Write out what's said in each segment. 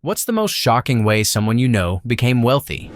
What's the most shocking way someone you know became wealthy?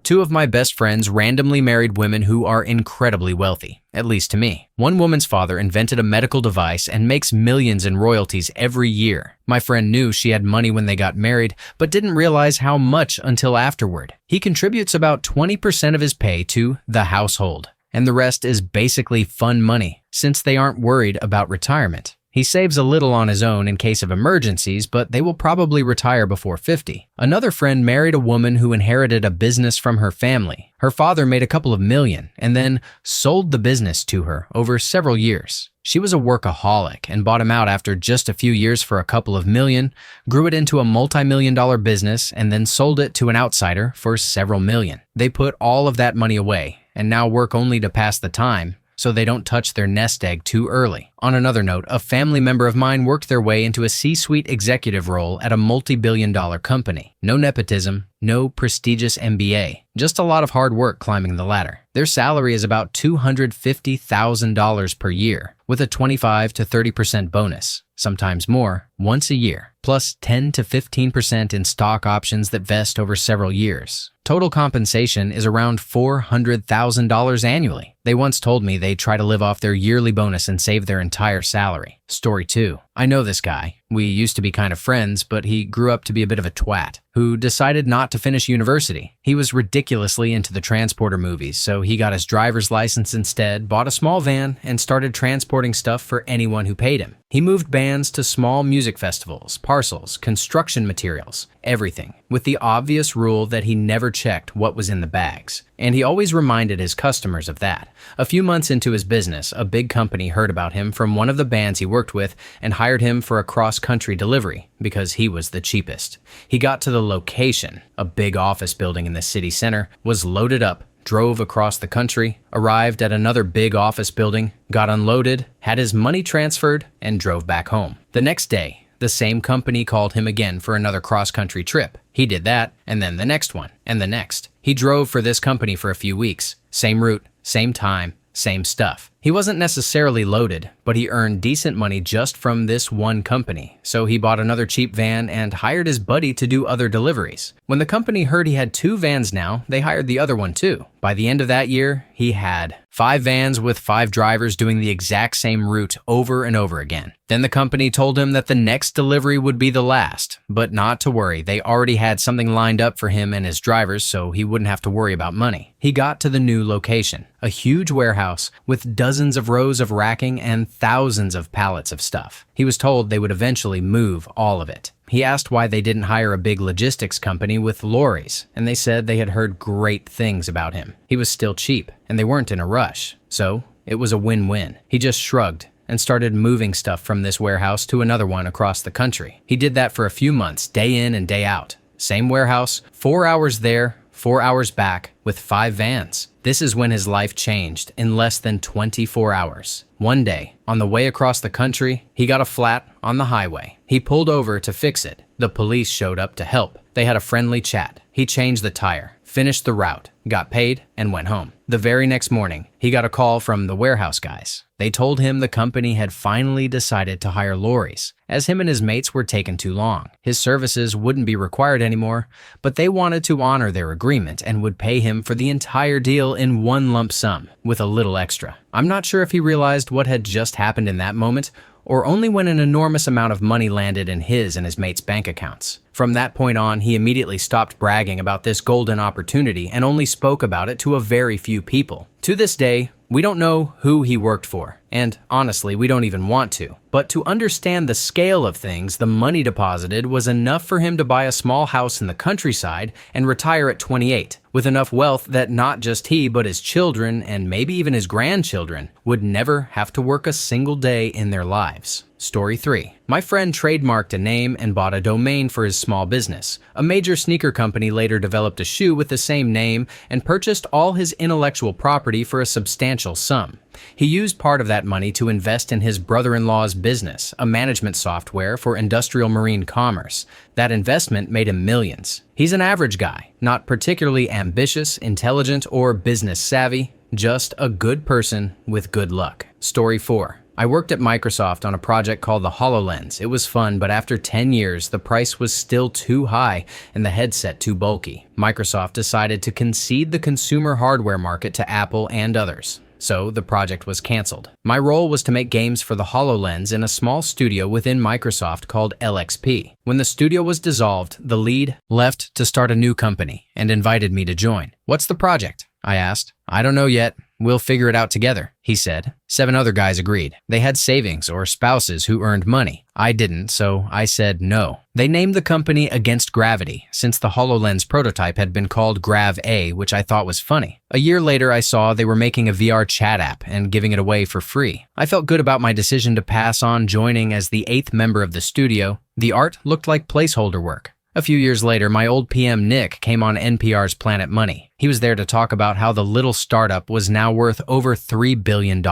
Two of my best friends randomly married women who are incredibly wealthy, at least to me. One woman's father invented a medical device and makes millions in royalties every year. My friend knew she had money when they got married, but didn't realize how much until afterward. He contributes about 20% of his pay to the household, and the rest is basically fun money, since they aren't worried about retirement. He saves a little on his own in case of emergencies, but they will probably retire before 50. Another friend married a woman who inherited a business from her family. Her father made a couple of million and then sold the business to her over several years. She was a workaholic and bought him out after just a few years for a couple of million, grew it into a multi-million-dollar business, and then sold it to an outsider for several million. They put all of that money away and now work only to pass the time, so they don't touch their nest egg too early. On another note, a family member of mine worked their way into a C-suite executive role at a multi-billion-dollar company. No nepotism, no prestigious MBA, just a lot of hard work climbing the ladder. Their salary is about $250,000 per year, with a 25 to 30% bonus, sometimes more, once a year, plus 10 to 15% in stock options that vest over several years. Total compensation is around $400,000 annually. They once told me they try to live off their yearly bonus and save their entire salary. Story 2. I know this guy. We used to be kind of friends, but he grew up to be a bit of a twat who decided not to finish university. He was ridiculously into the transporter movies, so he got his driver's license instead, bought a small van, and started transporting stuff for anyone who paid him. He moved bands to small music festivals, parcels, construction materials, everything, with the obvious rule that he never checked what was in the bags. And he always reminded his customers of that. A few months into his business, a big company heard about him from one of the bands he worked with and hired him for a cross-country delivery because he was the cheapest. He got to the location, a big office building in the city center, was loaded up, drove across the country, arrived at another big office building, got unloaded, had his money transferred, and drove back home. The next day, the same company called him again for another cross-country trip. He did that, and then the next one, and the next. He drove for this company for a few weeks. Same route, same time, same stuff. He wasn't necessarily loaded, but he earned decent money just from this one company, so he bought another cheap van and hired his buddy to do other deliveries. When the company heard he had 2 vans now, they hired the other one too. By the end of that year, he had 5 vans with 5 drivers doing the exact same route over and over again. Then the company told him that the next delivery would be the last, but not to worry, they already had something lined up for him and his drivers so he wouldn't have to worry about money. He got to the new location, a huge warehouse with dozens of rows of racking and thousands of pallets of stuff. He was told they would eventually move all of it. He asked why they didn't hire a big logistics company with lorries, and they said they had heard great things about him. He was still cheap, and they weren't in a rush, so it was a win-win. He just shrugged and started moving stuff from this warehouse to another one across the country. He did that for a few months, day in and day out. Same warehouse, 4 hours there, 4 hours back, with 5 vans. This is when his life changed in less than 24 hours. One day, on the way across the country, he got a flat on the highway. He pulled over to fix it. The police showed up to help. They had a friendly chat. He changed the tire, finished the route, got paid, and went home. The very next morning, he got a call from the warehouse guys. They told him the company had finally decided to hire lorries, as him and his mates were taking too long. His services wouldn't be required anymore, but they wanted to honor their agreement and would pay him for the entire deal in one lump sum, with a little extra. I'm not sure if he realized what had just happened in that moment, or only when an enormous amount of money landed in his and his mates' bank accounts. From that point on, he immediately stopped bragging about this golden opportunity and only spoke about it to a very few people. To this day, we don't know who he worked for, and honestly, we don't even want to. But to understand the scale of things the money deposited was enough for him to buy a small house in the countryside and retire at 28, with enough wealth that not just he but his children and maybe even his grandchildren would never have to work a single day in their lives. Story 3. My friend trademarked a name and bought a domain for his small business. A major sneaker company later developed a shoe with the same name and purchased all his intellectual property for a substantial sum. He used part of that money to invest in his brother-in-law's business, a management software for industrial marine commerce. That investment made him millions. He's an average guy, not particularly ambitious, intelligent, or business savvy, just a good person with good luck. Story 4. I worked at Microsoft on a project called the HoloLens. It was fun, but after 10 years, the price was still too high and the headset too bulky. Microsoft decided to concede the consumer hardware market to Apple and others. So the project was canceled. My role was to make games for the HoloLens in a small studio within Microsoft called LXP. When the studio was dissolved, the lead left to start a new company and invited me to join. "What's the project?" I asked. "I don't know yet. We'll figure it out together," he said. 7 other guys agreed. They had savings or spouses who earned money. I didn't, so I said no. They named the company Against Gravity, since the HoloLens prototype had been called Grav-A, which I thought was funny. A year later, I saw they were making a VR chat app and giving it away for free. I felt good about my decision to pass on joining as the 8th member of the studio. The art looked like placeholder work. A few years later, my old PM Nick came on NPR's Planet Money. He was there to talk about how the little startup was now worth over $3 billion.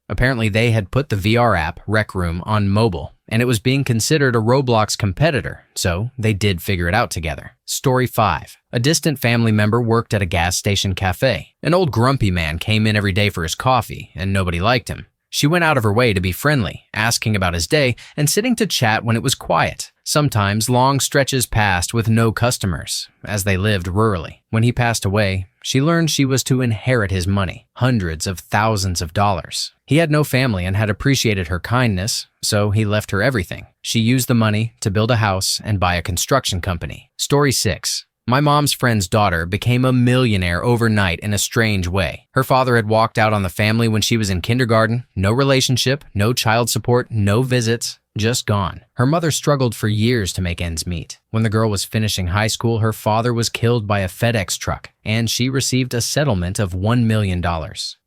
Apparently, they had put the VR app, Rec Room, on mobile, and it was being considered a Roblox competitor, so they did figure it out together. Story 5. A distant family member worked at a gas station cafe. An old grumpy man came in every day for his coffee, and nobody liked him. She went out of her way to be friendly, asking about his day and sitting to chat when it was quiet. Sometimes long stretches passed with no customers, as they lived rurally. When he passed away, she learned she was to inherit his money, hundreds of thousands of dollars. He had no family and had appreciated her kindness, so he left her everything. She used the money to build a house and buy a construction company. Story 6. My mom's friend's daughter became a millionaire overnight in a strange way. Her father had walked out on the family when she was in kindergarten. No relationship, no child support, no visits, just gone. Her mother struggled for years to make ends meet. When the girl was finishing high school, her father was killed by a FedEx truck, and she received a settlement of $1 million.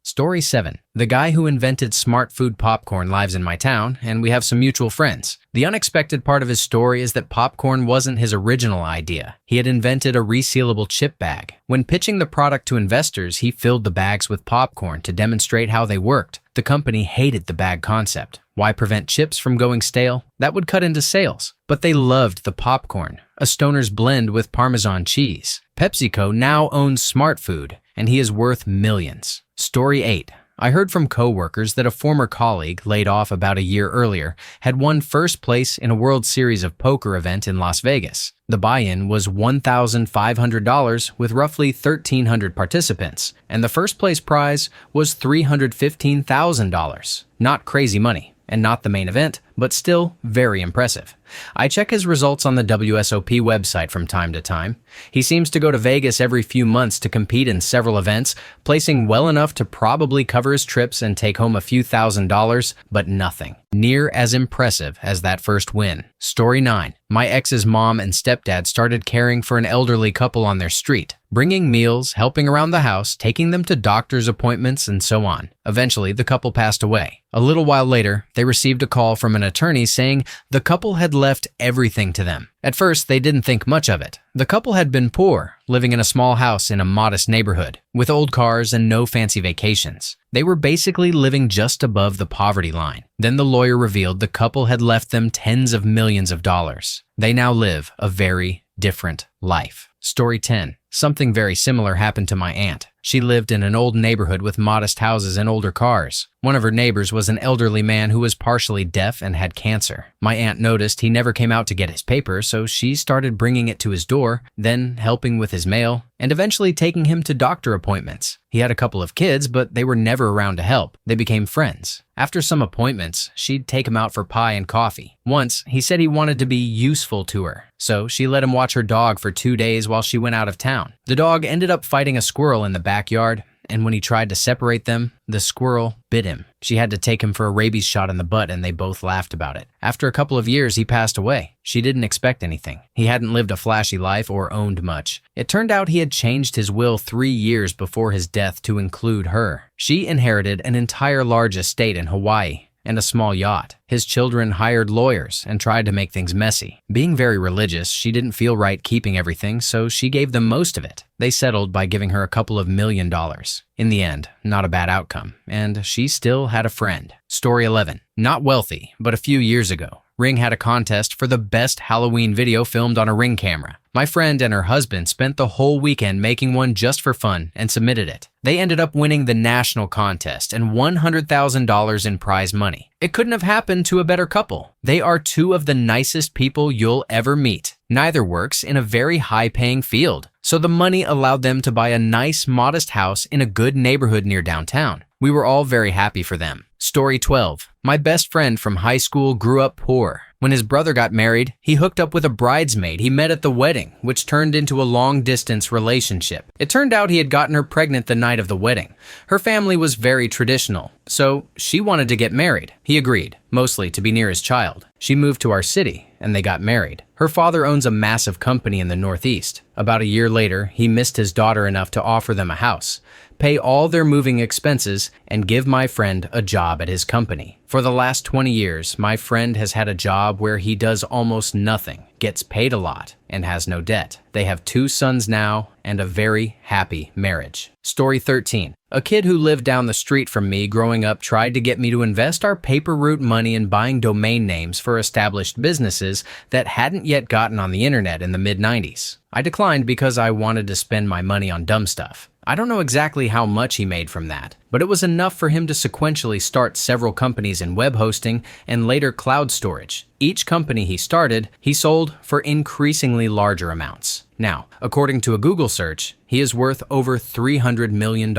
Story 7. The guy who invented smart food popcorn lives in my town, and we have some mutual friends. The unexpected part of his story is that popcorn wasn't his original idea. He had invented a resealable chip bag. When pitching the product to investors, he filled the bags with popcorn to demonstrate how they worked. The company hated the bag concept. Why prevent chips from going stale? That would cut into sales. But they loved the popcorn, a stoner's blend with Parmesan cheese. PepsiCo now owns Smart Food, and he is worth millions. Story 8. I heard from coworkers that a former colleague, laid off about a year earlier, had won first place in a World Series of Poker event in Las Vegas. The buy-in was $1,500 with roughly 1,300 participants, and the first place prize was $315,000. Not crazy money, and not the main event, but still very impressive. I check his results on the WSOP website from time to time. He seems to go to Vegas every few months to compete in several events, placing well enough to probably cover his trips and take home a few $1,000s, but nothing near as impressive as that first win. Story 9. My ex's mom and stepdad started caring for an elderly couple on their street, bringing meals, helping around the house, taking them to doctor's appointments, and so on. Eventually, the couple passed away. A little while later, they received a call from an attorney saying the couple had left everything to them. At first, they didn't think much of it. The couple had been poor, living in a small house in a modest neighborhood, with old cars and no fancy vacations. They were basically living just above the poverty line. Then the lawyer revealed the couple had left them tens of millions of dollars. They now live a very different life. Story 10. Something very similar happened to my aunt. She lived in an old neighborhood with modest houses and older cars. One of her neighbors was an elderly man who was partially deaf and had cancer. My aunt noticed he never came out to get his paper, so she started bringing it to his door, then helping with his mail, and eventually taking him to doctor appointments. He had a couple of kids, but they were never around to help. They became friends. After some appointments, she'd take him out for pie and coffee. Once, he said he wanted to be useful to her, so she let him watch her dog for 2 days while she went out of town. The dog ended up fighting a squirrel in the backyard, and when he tried to separate them, the squirrel bit him. She had to take him for a rabies shot in the butt, and they both laughed about it. After a couple of years, he passed away. She didn't expect anything. He hadn't lived a flashy life or owned much. It turned out he had changed his will 3 years before his death to include her. She inherited an entire large estate in Hawaii and a small yacht. His children hired lawyers and tried to make things messy. Being very religious, she didn't feel right keeping everything, so she gave them most of it. They settled by giving her a couple of $1,000,000. In the end, not a bad outcome, and she still had a friend. Story 11. Not wealthy, but a few years ago, Ring had a contest for the best Halloween video filmed on a Ring camera. My friend and her husband spent the whole weekend making one just for fun and submitted it. They ended up winning the national contest and $100,000 in prize money. It couldn't have happened to a better couple. They are two of the nicest people you'll ever meet. Neither works in a very high-paying field, so the money allowed them to buy a nice, modest house in a good neighborhood near downtown. We were all very happy for them. Story 12. My best friend from high school grew up poor. When his brother got married, he hooked up with a bridesmaid he met at the wedding, which turned into a long-distance relationship. It turned out he had gotten her pregnant the night of the wedding. Her family was very traditional, so she wanted to get married. He agreed, mostly to be near his child. She moved to our city, and they got married. Her father owns a massive company in the Northeast. About a year later, he missed his daughter enough to offer them a house, pay all their moving expenses, and give my friend a job at his company. For the last 20 years, my friend has had a job where he does almost nothing, gets paid a lot, and has no debt. They have 2 sons now and a very happy marriage. Story 13. A kid who lived down the street from me growing up tried to get me to invest our paper route money in buying domain names for established businesses that hadn't yet gotten on the internet in the mid-90s. I declined because I wanted to spend my money on dumb stuff. I don't know exactly how much he made from that, but it was enough for him to sequentially start several companies in web hosting and later cloud storage. Each company he started, he sold for increasingly larger amounts. Now, according to a Google search, he is worth over $300 million.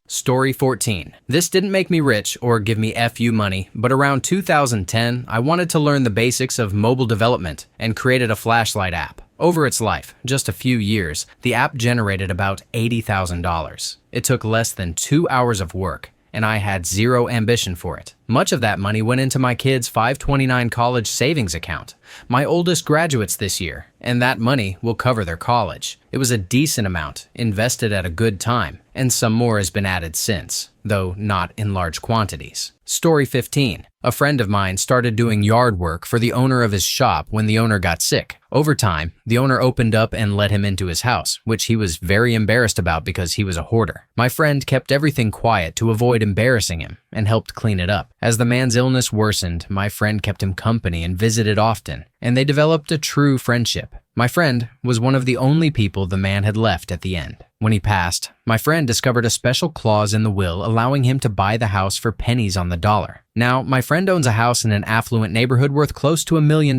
Story 14. This didn't make me rich or give me FU money, but around 2010, I wanted to learn the basics of mobile development and created a flashlight app. Over its life, just a few years, the app generated about $80,000. It took less than 2 hours of work, and I had zero ambition for it. Much of that money went into my kid's 529 college savings account. My oldest graduates this year, and that money will cover their college. It was a decent amount, invested at a good time, and some more has been added since, though not in large quantities. Story 15. A friend of mine started doing yard work for the owner of his shop when the owner got sick. Over time, the owner opened up and let him into his house, which he was very embarrassed about because he was a hoarder. My friend kept everything quiet to avoid embarrassing him and helped clean it up. As the man's illness worsened, my friend kept him company and visited often, and they developed a true friendship. My friend was one of the only people the man had left at the end. When he passed, my friend discovered a special clause in the will allowing him to buy the house for pennies on the dollar. Now, my friend owns a house in an affluent neighborhood worth close to $1 million,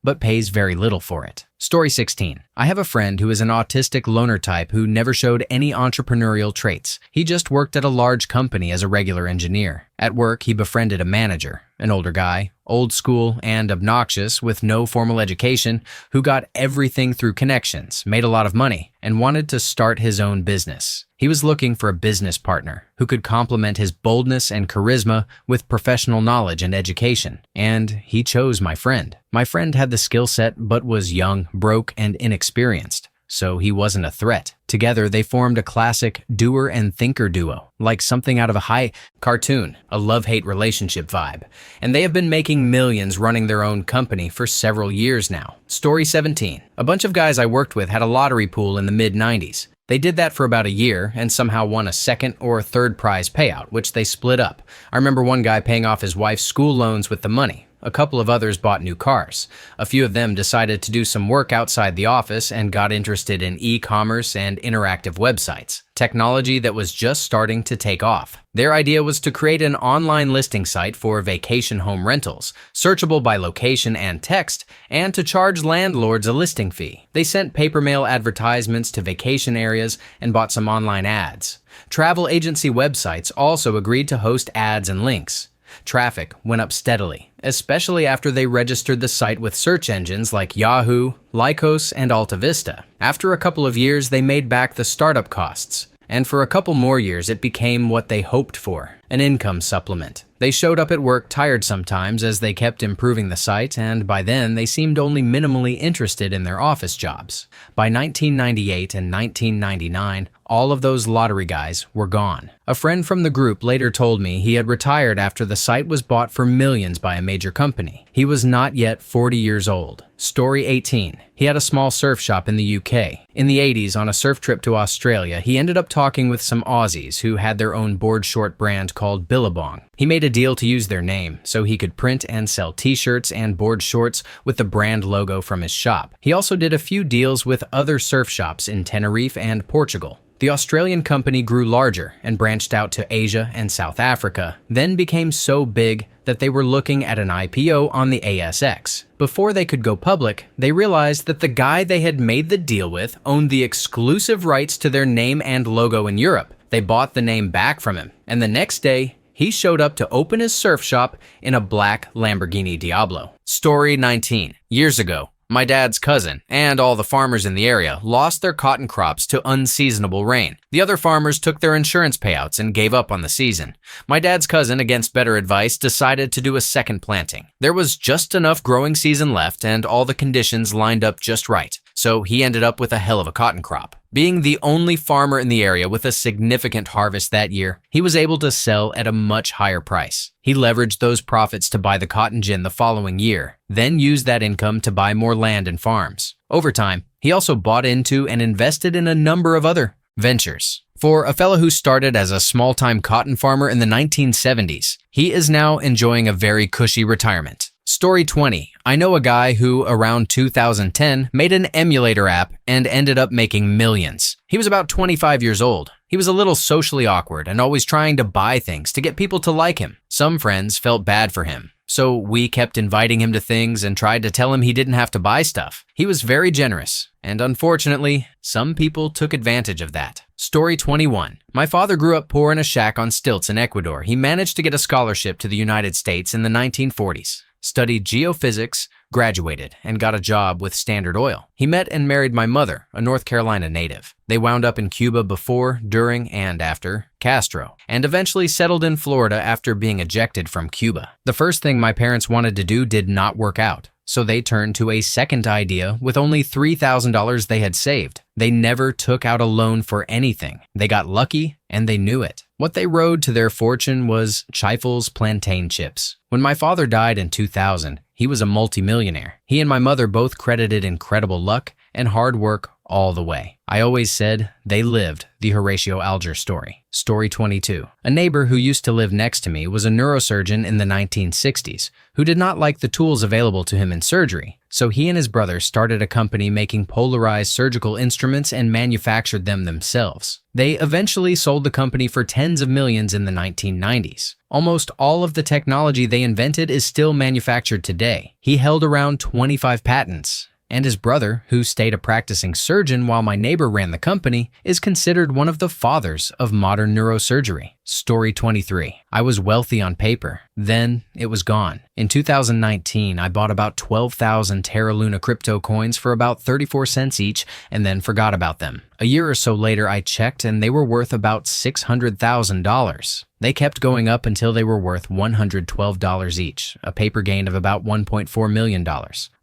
but pays very little for it. Story 16. I have a friend who is an autistic loner type who never showed any entrepreneurial traits. He just worked at a large company as a regular engineer. At work, he befriended a manager, an older guy, old school and obnoxious with no formal education, who got everything through connections, made a lot of money, and wanted to start his own business. He was looking for a business partner who could complement his boldness and charisma with professional knowledge and education, and he chose my friend. My friend had the skill set but was young, broke, and inexperienced, so he wasn't a threat. Together, they formed a classic doer and thinker duo, like something out of a high cartoon, a love-hate relationship vibe. And they have been making millions running their own company for several years now. Story 17. A bunch of guys I worked with had a lottery pool in the mid-90s. They did that for about a year and somehow won a second or third prize payout, which they split up. I remember one guy paying off his wife's school loans with the money. A couple of others bought new cars. A few of them decided to do some work outside the office and got interested in e-commerce and interactive websites, technology that was just starting to take off. Their idea was to create an online listing site for vacation home rentals, searchable by location and text, and to charge landlords a listing fee. They sent paper mail advertisements to vacation areas and bought some online ads. Travel agency websites also agreed to host ads and links. Traffic went up steadily, especially after they registered the site with search engines like Yahoo, Lycos, and AltaVista. After a couple of years, they made back the startup costs, and for a couple more years, it became what they hoped for, an income supplement. They showed up at work tired sometimes as they kept improving the site, and by then, they seemed only minimally interested in their office jobs. By 1998 and 1999, all of those lottery guys were gone. A friend from the group later told me he had retired after the site was bought for millions by a major company. He was not yet 40 years old. Story 18. He had a small surf shop in the UK. In the 80s, on a surf trip to Australia, he ended up talking with some Aussies who had their own board short brand called Billabong. He made a deal to use their name so he could print and sell t-shirts and board shorts with the brand logo from his shop. He also did a few deals with other surf shops in Tenerife and Portugal. The Australian company grew larger and branched out to Asia and South Africa, then became so big that they were looking at an IPO on the ASX. Before they could go public, they realized that the guy they had made the deal with owned the exclusive rights to their name and logo in Europe. They bought the name back from him, and the next day, he showed up to open his surf shop in a black Lamborghini Diablo. Story 19. Years ago, my dad's cousin and all the farmers in the area lost their cotton crops to unseasonable rain. The other farmers took their insurance payouts and gave up on the season. My dad's cousin, against better advice, decided to do a second planting. There was just enough growing season left and all the conditions lined up just right, so he ended up with a hell of a cotton crop. Being the only farmer in the area with a significant harvest that year, he was able to sell at a much higher price. He leveraged those profits to buy the cotton gin the following year, then used that income to buy more land and farms. Over time, he also bought into and invested in a number of other ventures. For a fellow who started as a small-time cotton farmer in the 1970s, he is now enjoying a very cushy retirement. Story 20. I know a guy who, around 2010, made an emulator app and ended up making millions. He was about 25 years old. He was a little socially awkward and always trying to buy things to get people to like him. Some friends felt bad for him, so we kept inviting him to things and tried to tell him he didn't have to buy stuff. He was very generous, and unfortunately, some people took advantage of that. Story 21. My father grew up poor in a shack on stilts in Ecuador. He managed to get a scholarship to the United States in the 1940s. Studied geophysics, graduated, and got a job with Standard Oil. He met and married my mother, a North Carolina native. They wound up in Cuba before, during, and after Castro, and eventually settled in Florida after being ejected from Cuba. The first thing my parents wanted to do did not work out, so they turned to a second idea with only $3,000 they had saved. They never took out a loan for anything. They got lucky, and they knew it. What they rode to their fortune was Chifles plantain chips. When my father died in 2000, he was a multimillionaire. He and my mother both credited incredible luck and hard work all the way. I always said they lived the Horatio Alger story. Story 22. A neighbor who used to live next to me was a neurosurgeon in the 1960s who did not like the tools available to him in surgery, so he and his brother started a company making polarized surgical instruments and manufactured them themselves. They eventually sold the company for tens of millions in the 1990s. Almost all of the technology they invented is still manufactured today. He held around 25 patents. And his brother, who stayed a practicing surgeon while my neighbor ran the company, is considered one of the fathers of modern neurosurgery. Story 23. I was wealthy on paper. Then it was gone. In 2019, I bought about 12,000 Terra Luna crypto coins for about 34 cents each and then forgot about them. A year or so later, I checked and they were worth about $600,000. They kept going up until they were worth $112 each, a paper gain of about $1.4 million.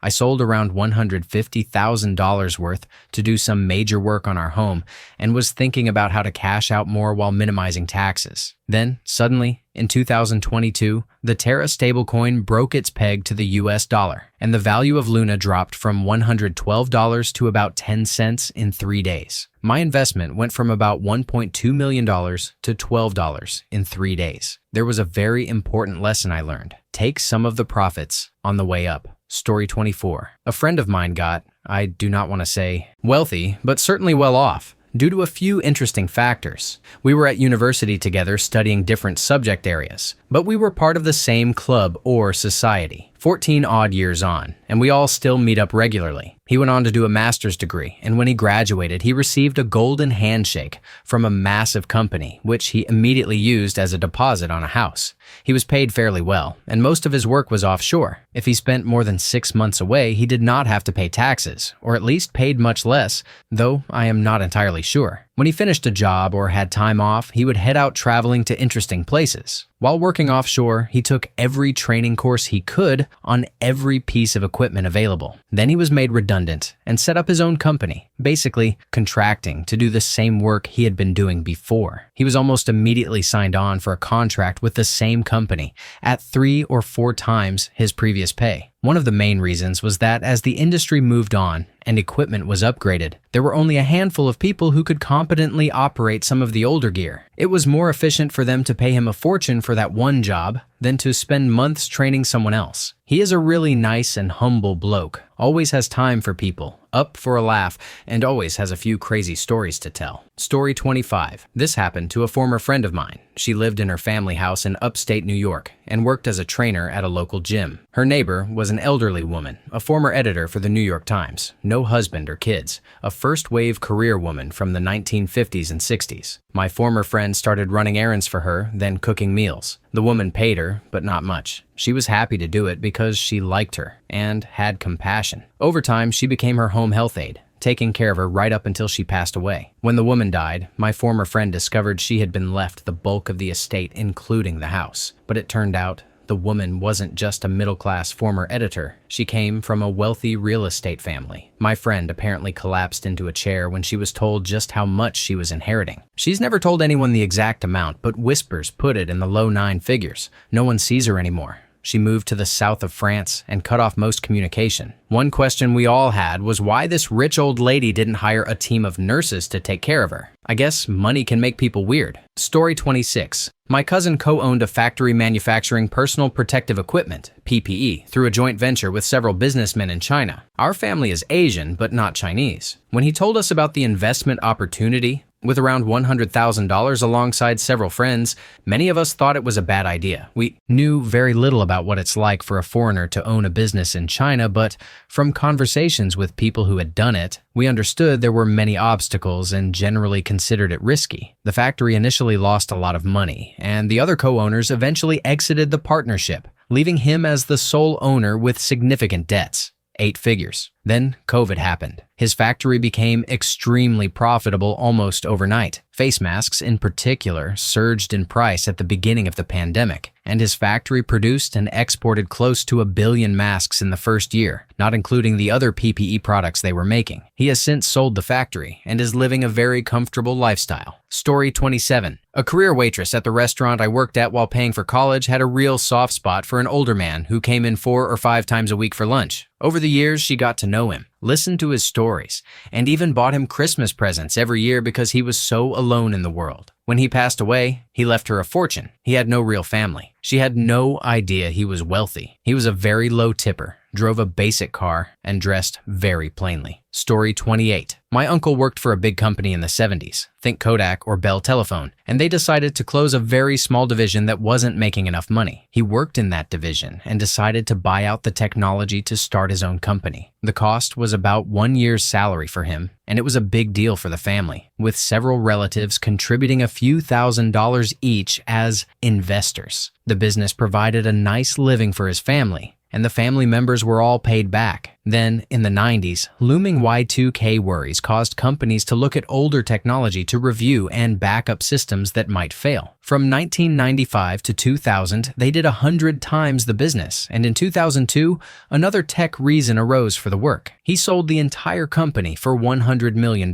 I sold around $150,000 worth to do some major work on our home and was thinking about how to cash out more while minimizing taxes. Then, suddenly, in 2022, the Terra stablecoin broke its peg to the US dollar, and the value of Luna dropped from $112 to about 10 cents in 3 days. My investment went from about $1.2 million to $12 in 3 days. There was a very important lesson I learned. Take some of the profits on the way up. Story 24. A friend of mine got, I do not want to say wealthy, but certainly well off, due to a few interesting factors. We were at university together studying different subject areas, but we were part of the same club or society, 14 odd years on, and we all still meet up regularly. He went on to do a master's degree, and when he graduated, he received a golden handshake from a massive company, which he immediately used as a deposit on a house. He was paid fairly well, and most of his work was offshore. If he spent more than 6 months away, he did not have to pay taxes, or at least paid much less, though I am not entirely sure. When he finished a job or had time off, he would head out traveling to interesting places. While working offshore, he took every training course he could on every piece of equipment available. Then he was made redundant and set up his own company, basically contracting to do the same work he had been doing before. He was almost immediately signed on for a contract with the same company at 3 or 4 times his previous pay. One of the main reasons was that as the industry moved on and equipment was upgraded, there were only a handful of people who could competently operate some of the older gear. It was more efficient for them to pay him a fortune for that one job than to spend months training someone else. He is a really nice and humble bloke, always has time for people, up for a laugh, and always has a few crazy stories to tell. Story 25. This happened to a former friend of mine. She lived in her family house in upstate New York and worked as a trainer at a local gym. Her neighbor was an elderly woman, a former editor for the New York Times, no husband or kids, a first-wave career woman from the 1950s and 60s. My former friend started running errands for her, then cooking meals. The woman paid her, but not much. She was happy to do it because she liked her and had compassion. Over time, she became her home health aide, taking care of her right up until she passed away. When the woman died, my former friend discovered she had been left the bulk of the estate, including the house. But it turned out the woman wasn't just a middle-class former editor. She came from a wealthy real estate family. My friend apparently collapsed into a chair when she was told just how much she was inheriting. She's never told anyone the exact amount, but whispers put it in the low 9 figures. No one sees her anymore. She moved to the south of France and cut off most communication. One question we all had was why this rich old lady didn't hire a team of nurses to take care of her. I guess money can make people weird. Story 26. My cousin co-owned a factory manufacturing personal protective equipment, PPE, through a joint venture with several businessmen in China. Our family is Asian, but not Chinese. When he told us about the investment opportunity, with around $100,000 alongside several friends, many of us thought it was a bad idea. We knew very little about what it's like for a foreigner to own a business in China, but from conversations with people who had done it, we understood there were many obstacles and generally considered it risky. The factory initially lost a lot of money, and the other co-owners eventually exited the partnership, leaving him as the sole owner with significant debts. 8 figures. Then COVID happened. His factory became extremely profitable almost overnight. Face masks, in particular, surged in price at the beginning of the pandemic, and his factory produced and exported close to 1 billion masks in the first year, not including the other PPE products they were making. He has since sold the factory and is living a very comfortable lifestyle. Story 27. A career waitress at the restaurant I worked at while paying for college had a real soft spot for an older man who came in 4 or 5 times a week for lunch. Over the years, she got to know him, listened to his stories, and even bought him Christmas presents every year because he was so alone in the world. When he passed away, he left her a fortune. He had no real family. She had no idea he was wealthy. He was a very low tipper, drove a basic car, and dressed very plainly. Story 28. My uncle worked for a big company in the 70s, think Kodak or Bell Telephone, and they decided to close a very small division that wasn't making enough money. He worked in that division and decided to buy out the technology to start his own company. The cost was about 1 year's salary for him, and it was a big deal for the family, with several relatives contributing a few $1,000s each as investors. The business provided a nice living for his family, and the family members were all paid back. Then, in the 90s, looming Y2K worries caused companies to look at older technology to review and back up systems that might fail. From 1995 to 2000, they did 100 times the business, and in 2002, another tech reason arose for the work. He sold the entire company for $100 million.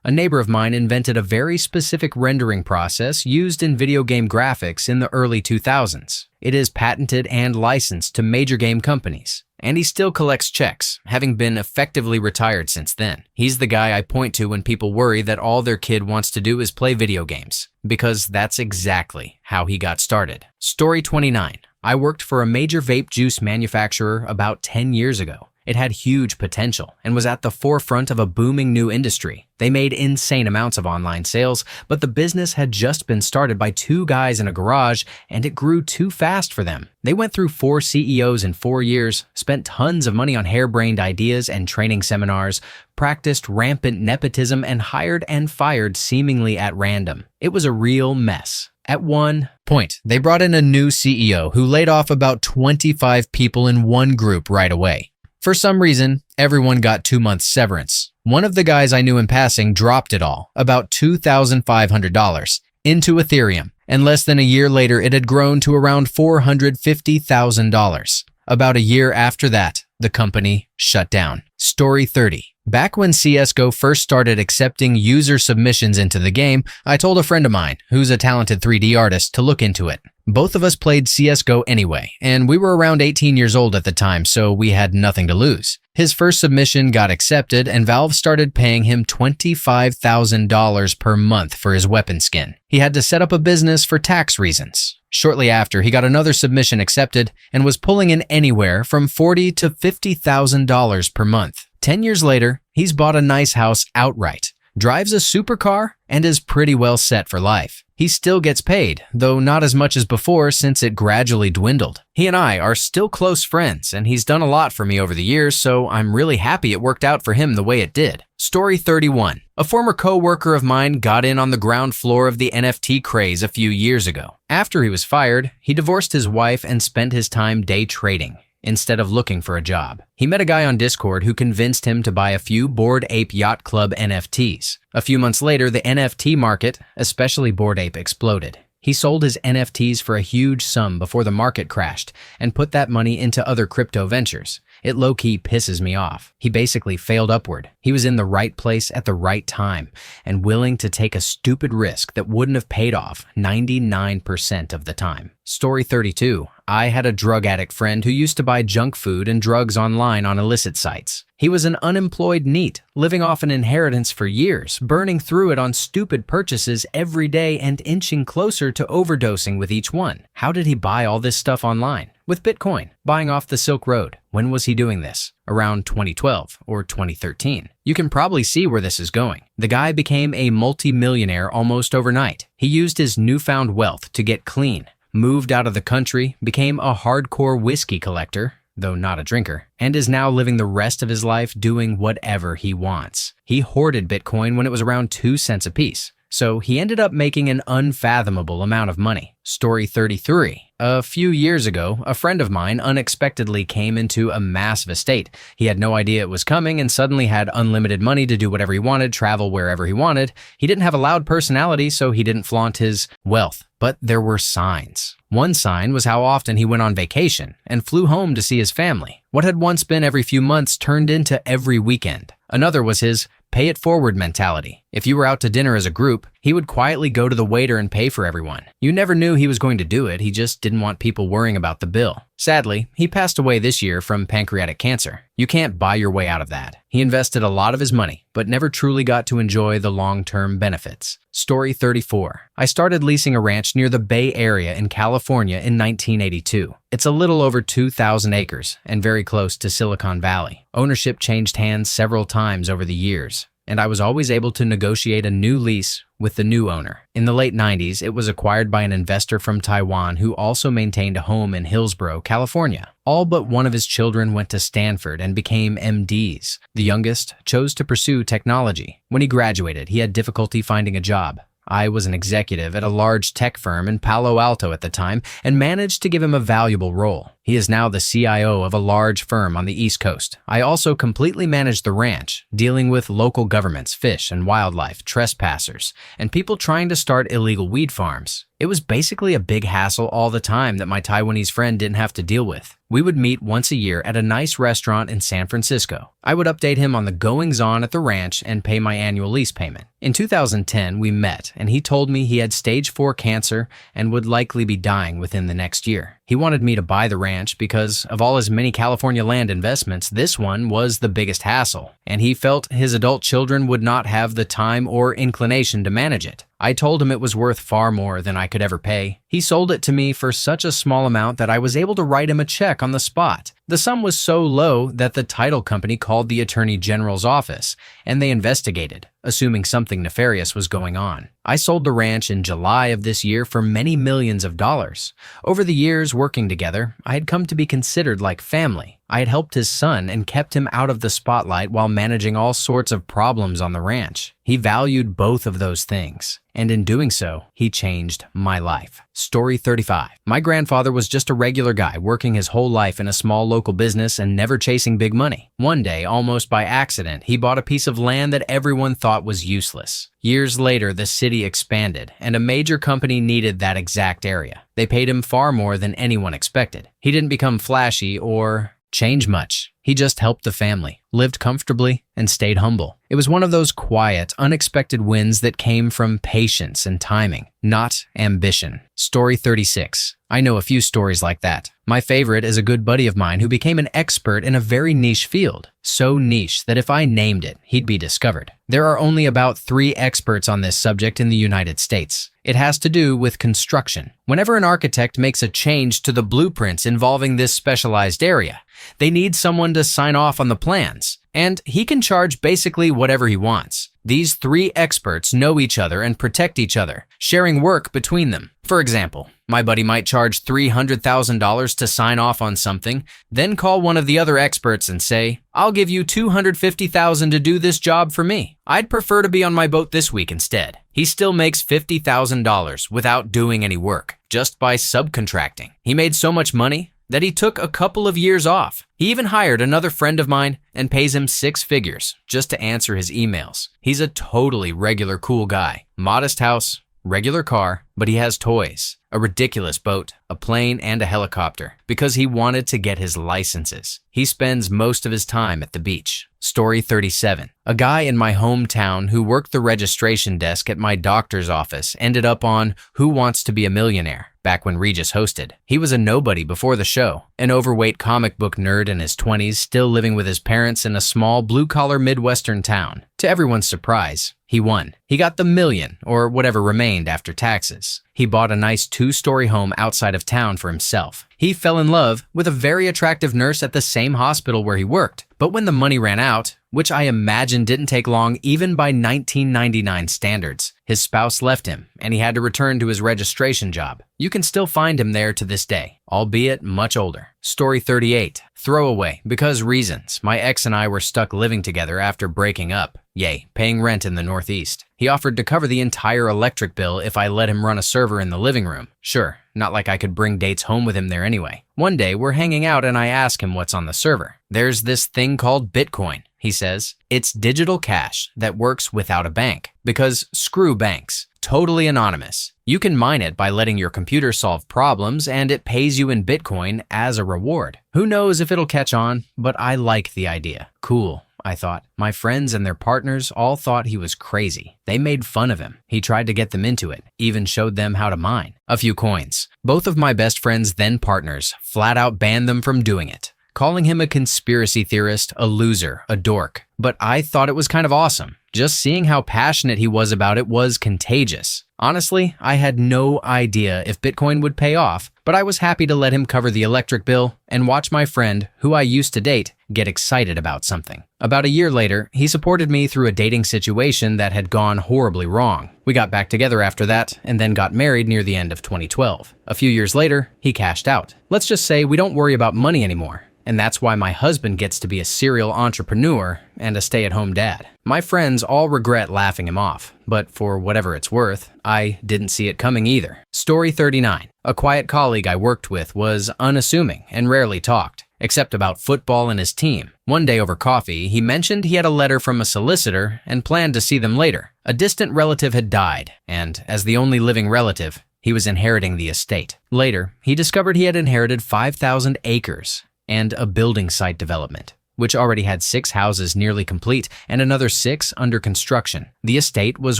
A neighbor of mine invented a very specific rendering process used in video game graphics in the early 2000s. It is patented and licensed to major game companies, and he still collects checks, having been effectively retired since then. He's the guy I point to when people worry that all their kid wants to do is play video games, because that's exactly how he got started. Story 29. I worked for a major vape juice manufacturer about 10 years ago. It had huge potential and was at the forefront of a booming new industry. They made insane amounts of online sales, but the business had just been started by 2 guys in a garage, and it grew too fast for them. They went through 4 CEOs in 4 years, spent tons of money on harebrained ideas and training seminars, practiced rampant nepotism, and hired and fired seemingly at random. It was a real mess. At one point, they brought in a new CEO who laid off about 25 people in one group right away. For some reason, everyone got 2 months severance. One of the guys I knew in passing dropped it all, about $2,500, into Ethereum, and less than a year later it had grown to around $450,000. About a year after that, the company shut down. Story 30. Back when CSGO first started accepting user submissions into the game, I told a friend of mine, who's a talented 3D artist, to look into it. Both of us played CSGO anyway, and we were around 18 years old at the time, so we had nothing to lose. His first submission got accepted, and Valve started paying him $25,000 per month for his weapon skin. He had to set up a business for tax reasons. Shortly after, he got another submission accepted and was pulling in anywhere from $40,000 to $50,000 per month. 10 years later, he's bought a nice house outright, drives a supercar, and is pretty well set for life. He still gets paid, though not as much as before since it gradually dwindled. He and I are still close friends, and he's done a lot for me over the years, so I'm really happy it worked out for him the way it did. Story 31. A former co-worker of mine got in on the ground floor of the NFT craze a few years ago. After he was fired, he divorced his wife and spent his time day trading instead of looking for a job. He met a guy on Discord who convinced him to buy a few Bored Ape Yacht Club NFTs. A few months later, the NFT market, especially Bored Ape, exploded. He sold his NFTs for a huge sum before the market crashed and put that money into other crypto ventures. It low-key pisses me off. He basically failed upward. He was in the right place at the right time and willing to take a stupid risk that wouldn't have paid off 99% of the time. Story 32. I had a drug addict friend who used to buy junk food and drugs online on illicit sites. He was an unemployed NEET, living off an inheritance for years, burning through it on stupid purchases every day and inching closer to overdosing with each one. How did he buy all this stuff online? With Bitcoin, buying off the Silk Road. When was he doing this? Around 2012 or 2013. You can probably see where this is going. The guy became a multi-millionaire almost overnight. He used his newfound wealth to get clean, moved out of the country, became a hardcore whiskey collector, though not a drinker, and is now living the rest of his life doing whatever he wants. He hoarded Bitcoin when it was around 2 cents a piece, so he ended up making an unfathomable amount of money. Story 33. A few years ago, a friend of mine unexpectedly came into a massive estate. He had no idea it was coming and suddenly had unlimited money to do whatever he wanted, travel wherever he wanted. He didn't have a loud personality, so he didn't flaunt his wealth. But there were signs. One sign was how often he went on vacation and flew home to see his family. What had once been every few months turned into every weekend. Another was his pay-it-forward mentality. If you were out to dinner as a group, he would quietly go to the waiter and pay for everyone. You never knew he was going to do it, he just didn't want people worrying about the bill. Sadly, he passed away this year from pancreatic cancer. You can't buy your way out of that. He invested a lot of his money, but never truly got to enjoy the long-term benefits. Story 34. I started leasing a ranch near the Bay Area in California in 1982. It's a little over 2,000 acres and very close to Silicon Valley. Ownership changed hands several times over the years, and I was always able to negotiate a new lease with the new owner. In the late 90s, it was acquired by an investor from Taiwan who also maintained a home in Hillsborough, California. All but one of his children went to Stanford and became MDs. The youngest chose to pursue technology. When he graduated, he had difficulty finding a job. I was an executive at a large tech firm in Palo Alto at the time and managed to give him a valuable role. He is now the CIO of a large firm on the East Coast. I also completely managed the ranch, dealing with local governments, fish and wildlife, trespassers, and people trying to start illegal weed farms. It was basically a big hassle all the time that my Taiwanese friend didn't have to deal with. We would meet once a year at a nice restaurant in San Francisco. I would update him on the goings-on at the ranch and pay my annual lease payment. In 2010, we met, and he told me he had stage 4 cancer and would likely be dying within the next year. He wanted me to buy the ranch because of all his many California land investments, this one was the biggest hassle, and he felt his adult children would not have the time or inclination to manage it. I told him it was worth far more than I could ever pay. He sold it to me for such a small amount that I was able to write him a check on the spot. The sum was so low that the title company called the Attorney General's office, and they investigated, assuming something nefarious was going on. I sold the ranch in July of this year for many millions of dollars. Over the years working together, I had come to be considered like family. I had helped his son and kept him out of the spotlight while managing all sorts of problems on the ranch. He valued both of those things, and in doing so, he changed my life. Story 35. My grandfather was just a regular guy working his whole life in a small local local business and never chasing big money. One day, almost by accident, he bought a piece of land that everyone thought was useless. Years later, the city expanded, and a major company needed that exact area. They paid him far more than anyone expected. He didn't become flashy or change much. He just helped the family, lived comfortably, and stayed humble. It was one of those quiet, unexpected wins that came from patience and timing, not ambition. Story 36. I know a few stories like that. My favorite is a good buddy of mine who became an expert in a very niche field. So niche that if I named it, he'd be discovered. There are only about 3 experts on this subject in the United States. It has to do with construction. Whenever an architect makes a change to the blueprints involving this specialized area, they need someone to sign off on the plans, and he can charge basically whatever he wants. These 3 experts know each other and protect each other, sharing work between them. For example, my buddy might charge $300,000 to sign off on something, then call one of the other experts and say, "I'll give you $250,000 to do this job for me. I'd prefer to be on my boat this week instead." He still makes $50,000 without doing any work, just by subcontracting. He made so much money that he took a couple of years off. He even hired another friend of mine and pays him 6 figures just to answer his emails. He's a totally regular cool guy. Modest house, regular car, but he has toys, a ridiculous boat, a plane, and a helicopter because he wanted to get his licenses. He spends most of his time at the beach. Story 37. A guy in my hometown who worked the registration desk at my doctor's office ended up on Who Wants to Be a Millionaire back when Regis hosted. He was a nobody before the show, an overweight comic book nerd in his 20s, still living with his parents in a small blue-collar Midwestern town. To everyone's surprise, he won. He got the million, or whatever remained after taxes. He bought a nice 2-story home outside of town for himself. He fell in love with a very attractive nurse at the same hospital where he worked. But when the money ran out, which I imagine didn't take long even by 1999 standards, his spouse left him and he had to return to his registration job. You can still find him there to this day, albeit much older. Story 38. Throwaway. Because reasons. My ex and I were stuck living together after breaking up. Yay, paying rent in the Northeast. He offered to cover the entire electric bill if I let him run a server in the living room. Sure, not like I could bring dates home with him there anyway. One day, we're hanging out and I ask him what's on the server. There's this thing called Bitcoin, he says. It's digital cash that works without a bank. Because screw banks. Totally anonymous. You can mine it by letting your computer solve problems and it pays you in Bitcoin as a reward. Who knows if it'll catch on, but I like the idea. Cool, I thought. My friends and their partners all thought he was crazy. They made fun of him. He tried to get them into it, even showed them how to mine. A few coins. Both of my best friends, then partners, flat out banned them from doing it, calling him a conspiracy theorist, a loser, a dork. But I thought it was kind of awesome. Just seeing how passionate he was about it was contagious. Honestly, I had no idea if Bitcoin would pay off, but I was happy to let him cover the electric bill and watch my friend, who I used to date, get excited about something. About a year later, he supported me through a dating situation that had gone horribly wrong. We got back together after that and then got married near the end of 2012. A few years later, he cashed out. Let's just say we don't worry about money anymore. And that's why my husband gets to be a serial entrepreneur and a stay-at-home dad. My friends all regret laughing him off, but for whatever it's worth, I didn't see it coming either. Story 39. A quiet colleague I worked with was unassuming and rarely talked, except about football and his team. One day over coffee, he mentioned he had a letter from a solicitor and planned to see them later. A distant relative had died, and as the only living relative, he was inheriting the estate. Later, he discovered he had inherited 5,000 acres and a building site development, which already had 6 houses nearly complete and another 6 under construction. The estate was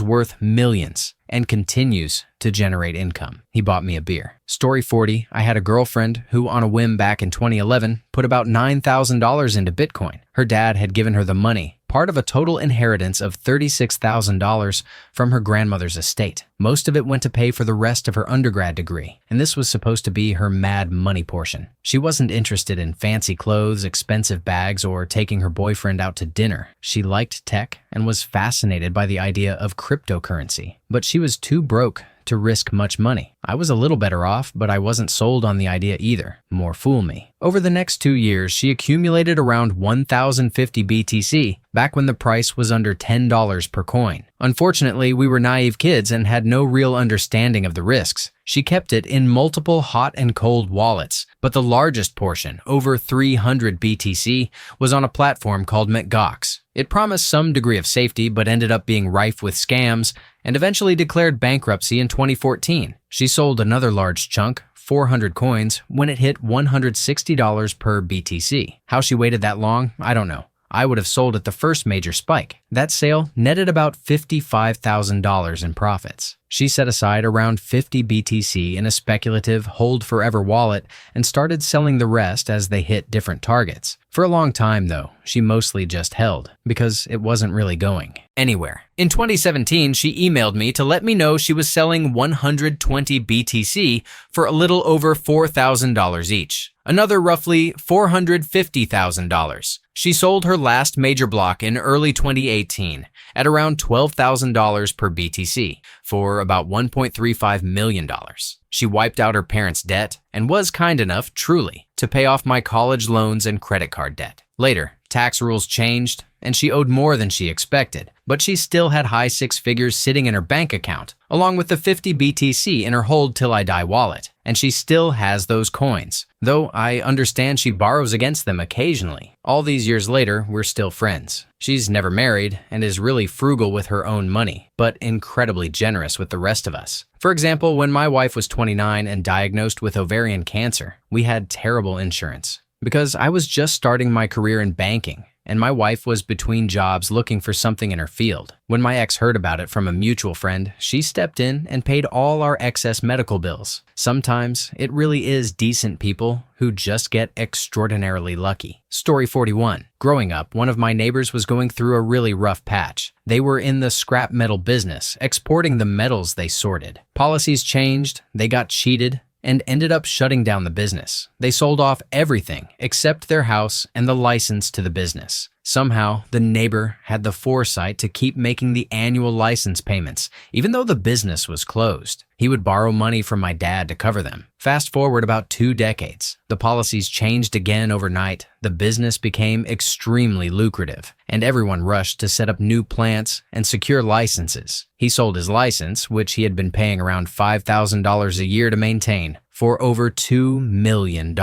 worth millions and continues to generate income. He bought me a beer. Story 40. I had a girlfriend who, on a whim back in 2011, put about $9,000 into Bitcoin. Her dad had given her the money, part of a total inheritance of $36,000 from her grandmother's estate. Most of it went to pay for the rest of her undergrad degree, and this was supposed to be her mad money portion. She wasn't interested in fancy clothes, expensive bags, or taking her boyfriend out to dinner. She liked tech and was fascinated by the idea of cryptocurrency, but she was too broke to risk much money. I was a little better off, but I wasn't sold on the idea either. More fool me. Over the next 2 years, she accumulated around 1,050 BTC, back when the price was under $10 per coin. Unfortunately, we were naive kids and had no real understanding of the risks. She kept it in multiple hot and cold wallets, But the largest portion, over 300 BTC, was on a platform called McGox. It promised some degree of safety but ended up being rife with scams and eventually declared bankruptcy in 2014. She sold another large chunk, 400 coins, when it hit $160 per BTC. How she waited that long, I don't know. I would have sold at the first major spike. That sale netted about $55,000 in profits. She set aside around 50 BTC in a speculative hold forever wallet and started selling the rest as they hit different targets. For a long time, though, she mostly just held because it wasn't really going anywhere. In 2017, she emailed me to let me know she was selling 120 BTC for a little over $4,000 each. Another roughly $450,000. She sold her last major block in early 2018 at around $12,000 per BTC for about $1.35 million. She wiped out her parents' debt and was kind enough, truly, to pay off my college loans and credit card debt. Later, tax rules changed and she owed more than she expected, but she still had high six figures sitting in her bank account, along with the 50 BTC in her Hold Till I Die wallet, and she still has those coins, though I understand she borrows against them occasionally. All these years later, we're still friends. She's never married and is really frugal with her own money, but incredibly generous with the rest of us. For example, when my wife was 29 and diagnosed with ovarian cancer, we had terrible insurance because I was just starting my career in banking, and my wife was between jobs looking for something in her field. When my ex heard about it from a mutual friend, she stepped in and paid all our excess medical bills. Sometimes it really is decent people who just get extraordinarily lucky. Story 41. Growing up, one of my neighbors was going through a really rough patch. They were in the scrap metal business, exporting the metals they sorted. Policies changed, they got cheated, and ended up shutting down the business. They sold off everything except their house and the license to the business. Somehow, the neighbor had the foresight to keep making the annual license payments, even though the business was closed. He would borrow money from my dad to cover them. Fast forward about 2 decades. The policies changed again overnight. The business became extremely lucrative, and everyone rushed to set up new plants and secure licenses. He sold his license, which he had been paying around $5,000 a year to maintain, for over $2 million.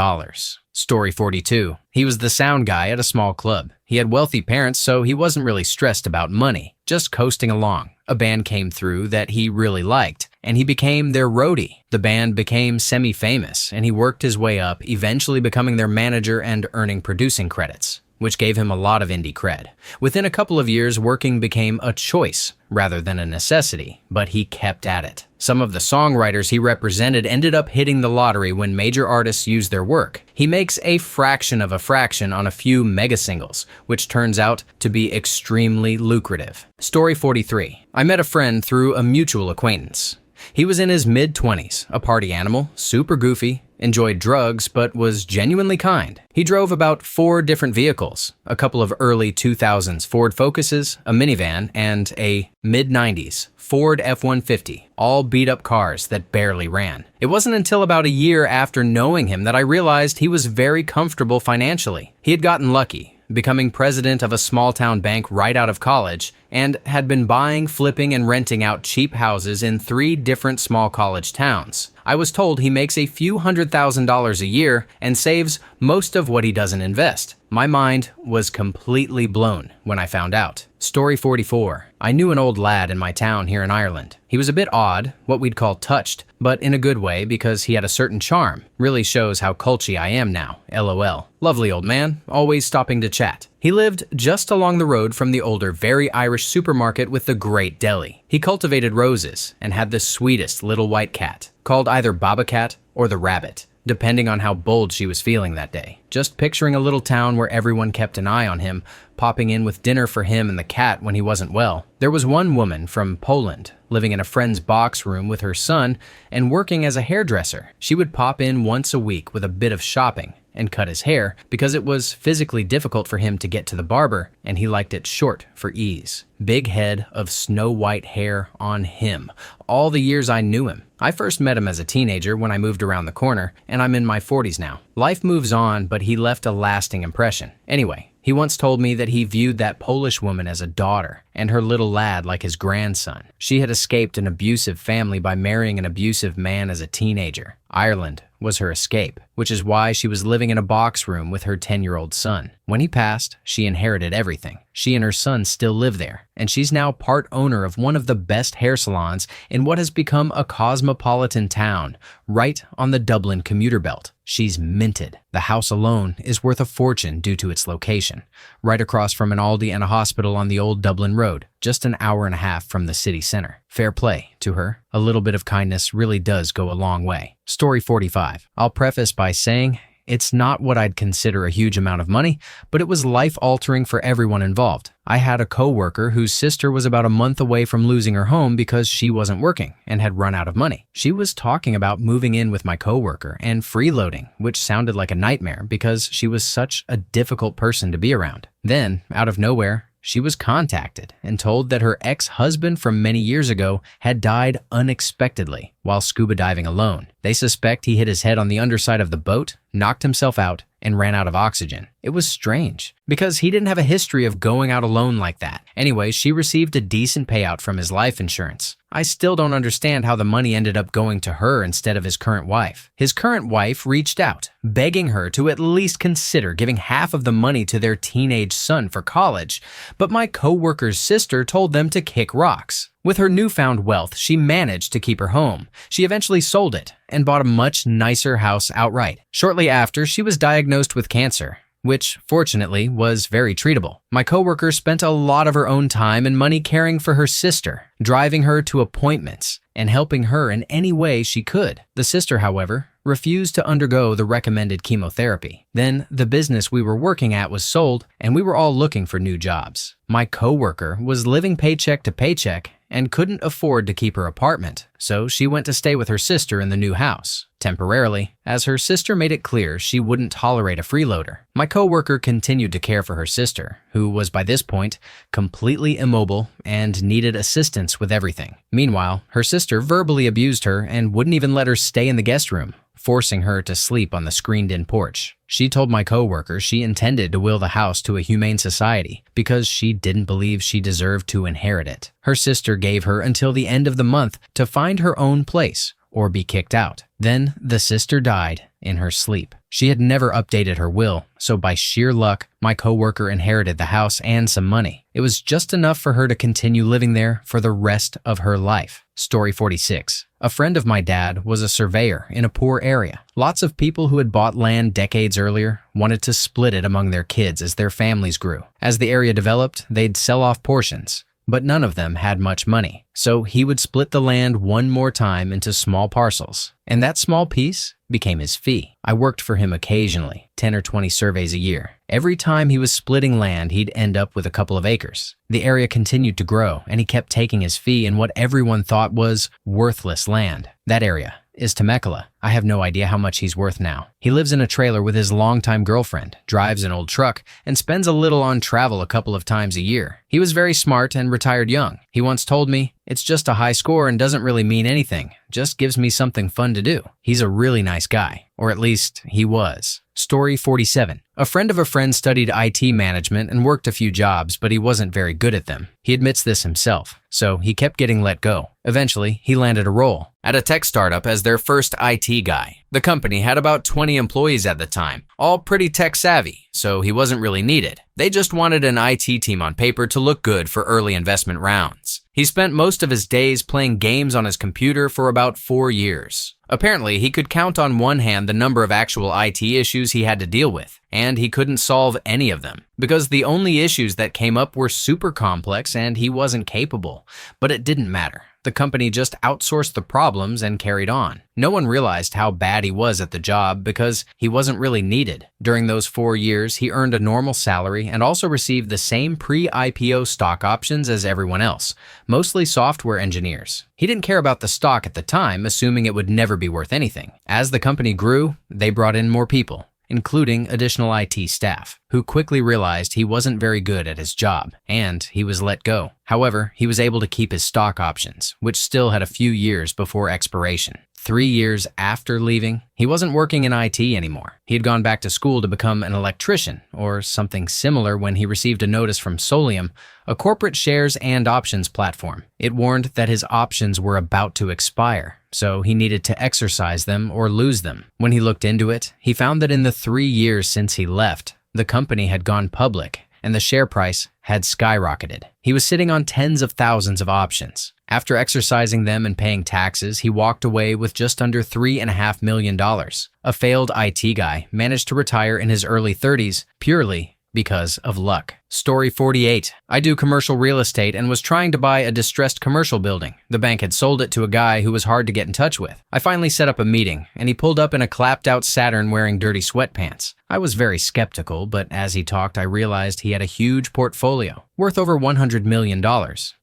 Story 42. He was the sound guy at a small club. He had wealthy parents, so he wasn't really stressed about money, just coasting along. A band came through that he really liked, and he became their roadie. The band became semi-famous, and he worked his way up, eventually becoming their manager and earning producing credits, which gave him a lot of indie cred. Within a couple of years, working became a choice rather than a necessity, but he kept at it. Some of the songwriters he represented ended up hitting the lottery when major artists used their work. He makes a fraction of a fraction on a few mega singles, which turns out to be extremely lucrative. Story 43. I met a friend through a mutual acquaintance. He was in his mid-20s, a party animal, super goofy, enjoyed drugs, but was genuinely kind. He drove about 4 different vehicles, a couple of early 2000s Ford Focuses, a minivan, and a mid-90s Ford F-150, all beat-up cars that barely ran. It wasn't until about a year after knowing him that I realized he was very comfortable financially. He had gotten lucky, becoming president of a small-town bank right out of college, and had been buying, flipping, and renting out cheap houses in 3 different small college towns. I was told he makes a few $100,000 a year and saves most of what he doesn't invest. My mind was completely blown when I found out. Story 44. I knew an old lad in my town here in Ireland. He was a bit odd, what we'd call touched, but in a good way because he had a certain charm. Really shows how culty I am now, LOL. Lovely old man, always stopping to chat. He lived just along the road from the older, very Irish supermarket with the great deli. He cultivated roses and had the sweetest little white cat, called either Baba Cat or the Rabbit, depending on how bold she was feeling that day. Just picturing a little town where everyone kept an eye on him, popping in with dinner for him and the cat when he wasn't well. There was one woman from Poland living in a friend's box room with her son and working as a hairdresser. She would pop in once a week with a bit of shopping and cut his hair because it was physically difficult for him to get to the barber and he liked it short for ease. Big head of snow white hair on him. All the years I knew him. I first met him as a teenager when I moved around the corner, and I'm in my 40s now. Life moves on, but he left a lasting impression. Anyway, he once told me that he viewed that Polish woman as a daughter and her little lad like his grandson. She had escaped an abusive family by marrying an abusive man as a teenager. Ireland was her escape. which is why she was living in a box room with her 10-year-old son. When he passed, she inherited everything. She and her son still live there, and she's now part owner of one of the best hair salons in what has become a cosmopolitan town, right on the Dublin commuter belt. She's minted. The house alone is worth a fortune due to its location, right across from an Aldi and a hospital on the old Dublin Road, just an hour and a half from the city center. Fair play to her. A little bit of kindness really does go a long way. Story 45. I'll preface by saying, it's not what I'd consider a huge amount of money, but it was life-altering for everyone involved. I had a coworker whose sister was about a month away from losing her home because she wasn't working and had run out of money. She was talking about moving in with my coworker and freeloading, which sounded like a nightmare because she was such a difficult person to be around. Then, out of nowhere, she was contacted and told that her ex-husband from many years ago had died unexpectedly while scuba diving alone. They suspect he hit his head on the underside of the boat, knocked himself out, and ran out of oxygen. It was strange, because he didn't have a history of going out alone like that. Anyway, she received a decent payout from his life insurance. I still don't understand how the money ended up going to her instead of his current wife. His current wife reached out, begging her to at least consider giving half of the money to their teenage son for college, but my coworker's sister told them to kick rocks. With her newfound wealth, she managed to keep her home. She eventually sold it and bought a much nicer house outright. Shortly after, she was diagnosed with cancer, which, fortunately, was very treatable. My coworker spent a lot of her own time and money caring for her sister, driving her to appointments, and helping her in any way she could. The sister, however, refused to undergo the recommended chemotherapy. Then, the business we were working at was sold, and we were all looking for new jobs. My coworker was living paycheck to paycheck and couldn't afford to keep her apartment, so she went to stay with her sister in the new house, temporarily, as her sister made it clear she wouldn't tolerate a freeloader. My coworker continued to care for her sister, who was by this point completely immobile and needed assistance with everything. Meanwhile, her sister verbally abused her and wouldn't even let her stay in the guest room, forcing her to sleep on the screened-in porch. She told my coworker she intended to will the house to a humane society because she didn't believe she deserved to inherit it. Her sister gave her until the end of the month to find her own place or be kicked out. Then the sister died in her sleep. She had never updated her will, so by sheer luck, my coworker inherited the house and some money. It was just enough for her to continue living there for the rest of her life. Story 46. A friend of my dad was a surveyor in a poor area. Lots of people who had bought land decades earlier wanted to split it among their kids as their families grew. As the area developed, they'd sell off portions, but none of them had much money. So he would split the land one more time into small parcels, and that small piece became his fee. I worked for him occasionally, 10 or 20 surveys a year. Every time he was splitting land, he'd end up with a couple of acres. The area continued to grow, and he kept taking his fee in what everyone thought was worthless land. That area is Temecula. I have no idea how much he's worth now. He lives in a trailer with his longtime girlfriend, drives an old truck, and spends a little on travel a couple of times a year. He was very smart and retired young. He once told me, "It's just a high score and doesn't really mean anything. Just gives me something fun to do." He's a really nice guy, or at least he was. Story 47. A friend of a friend studied IT management and worked a few jobs, but he wasn't very good at them. He admits this himself, so he kept getting let go. Eventually, he landed a role at a tech startup as their first IT guy. The company had about 20 employees at the time, all pretty tech savvy, so he wasn't really needed. They just wanted an IT team on paper to look good for early investment rounds. He spent most of his days playing games on his computer for about 4 years. Apparently, he could count on one hand the number of actual IT issues he had to deal with, and he couldn't solve any of them, because the only issues that came up were super complex and he wasn't capable. But it didn't matter. The company just outsourced the problems and carried on. No one realized how bad he was at the job because he wasn't really needed. During those 4 years, he earned a normal salary and also received the same pre-IPO stock options as everyone else, mostly software engineers. He didn't care about the stock at the time, assuming it would never be worth anything. As the company grew, they brought in more people, including additional IT staff, who quickly realized he wasn't very good at his job, and he was let go. However, he was able to keep his stock options, which still had a few years before expiration. 3 years after leaving, he wasn't working in IT anymore. He had gone back to school to become an electrician or something similar when he received a notice from Solium, a corporate shares and options platform. It warned that his options were about to expire, so he needed to exercise them or lose them. When he looked into it, he found that in the 3 years since he left, the company had gone public and the share price had skyrocketed. He was sitting on tens of thousands of options. After exercising them and paying taxes, he walked away with just under $3.5 million. A failed IT guy managed to retire in his early 30s purely because of luck. Story 48. I do commercial real estate and was trying to buy a distressed commercial building. The bank had sold it to a guy who was hard to get in touch with. I finally set up a meeting, and he pulled up in a clapped-out Saturn wearing dirty sweatpants. I was very skeptical, but as he talked, I realized he had a huge portfolio, worth over $100 million.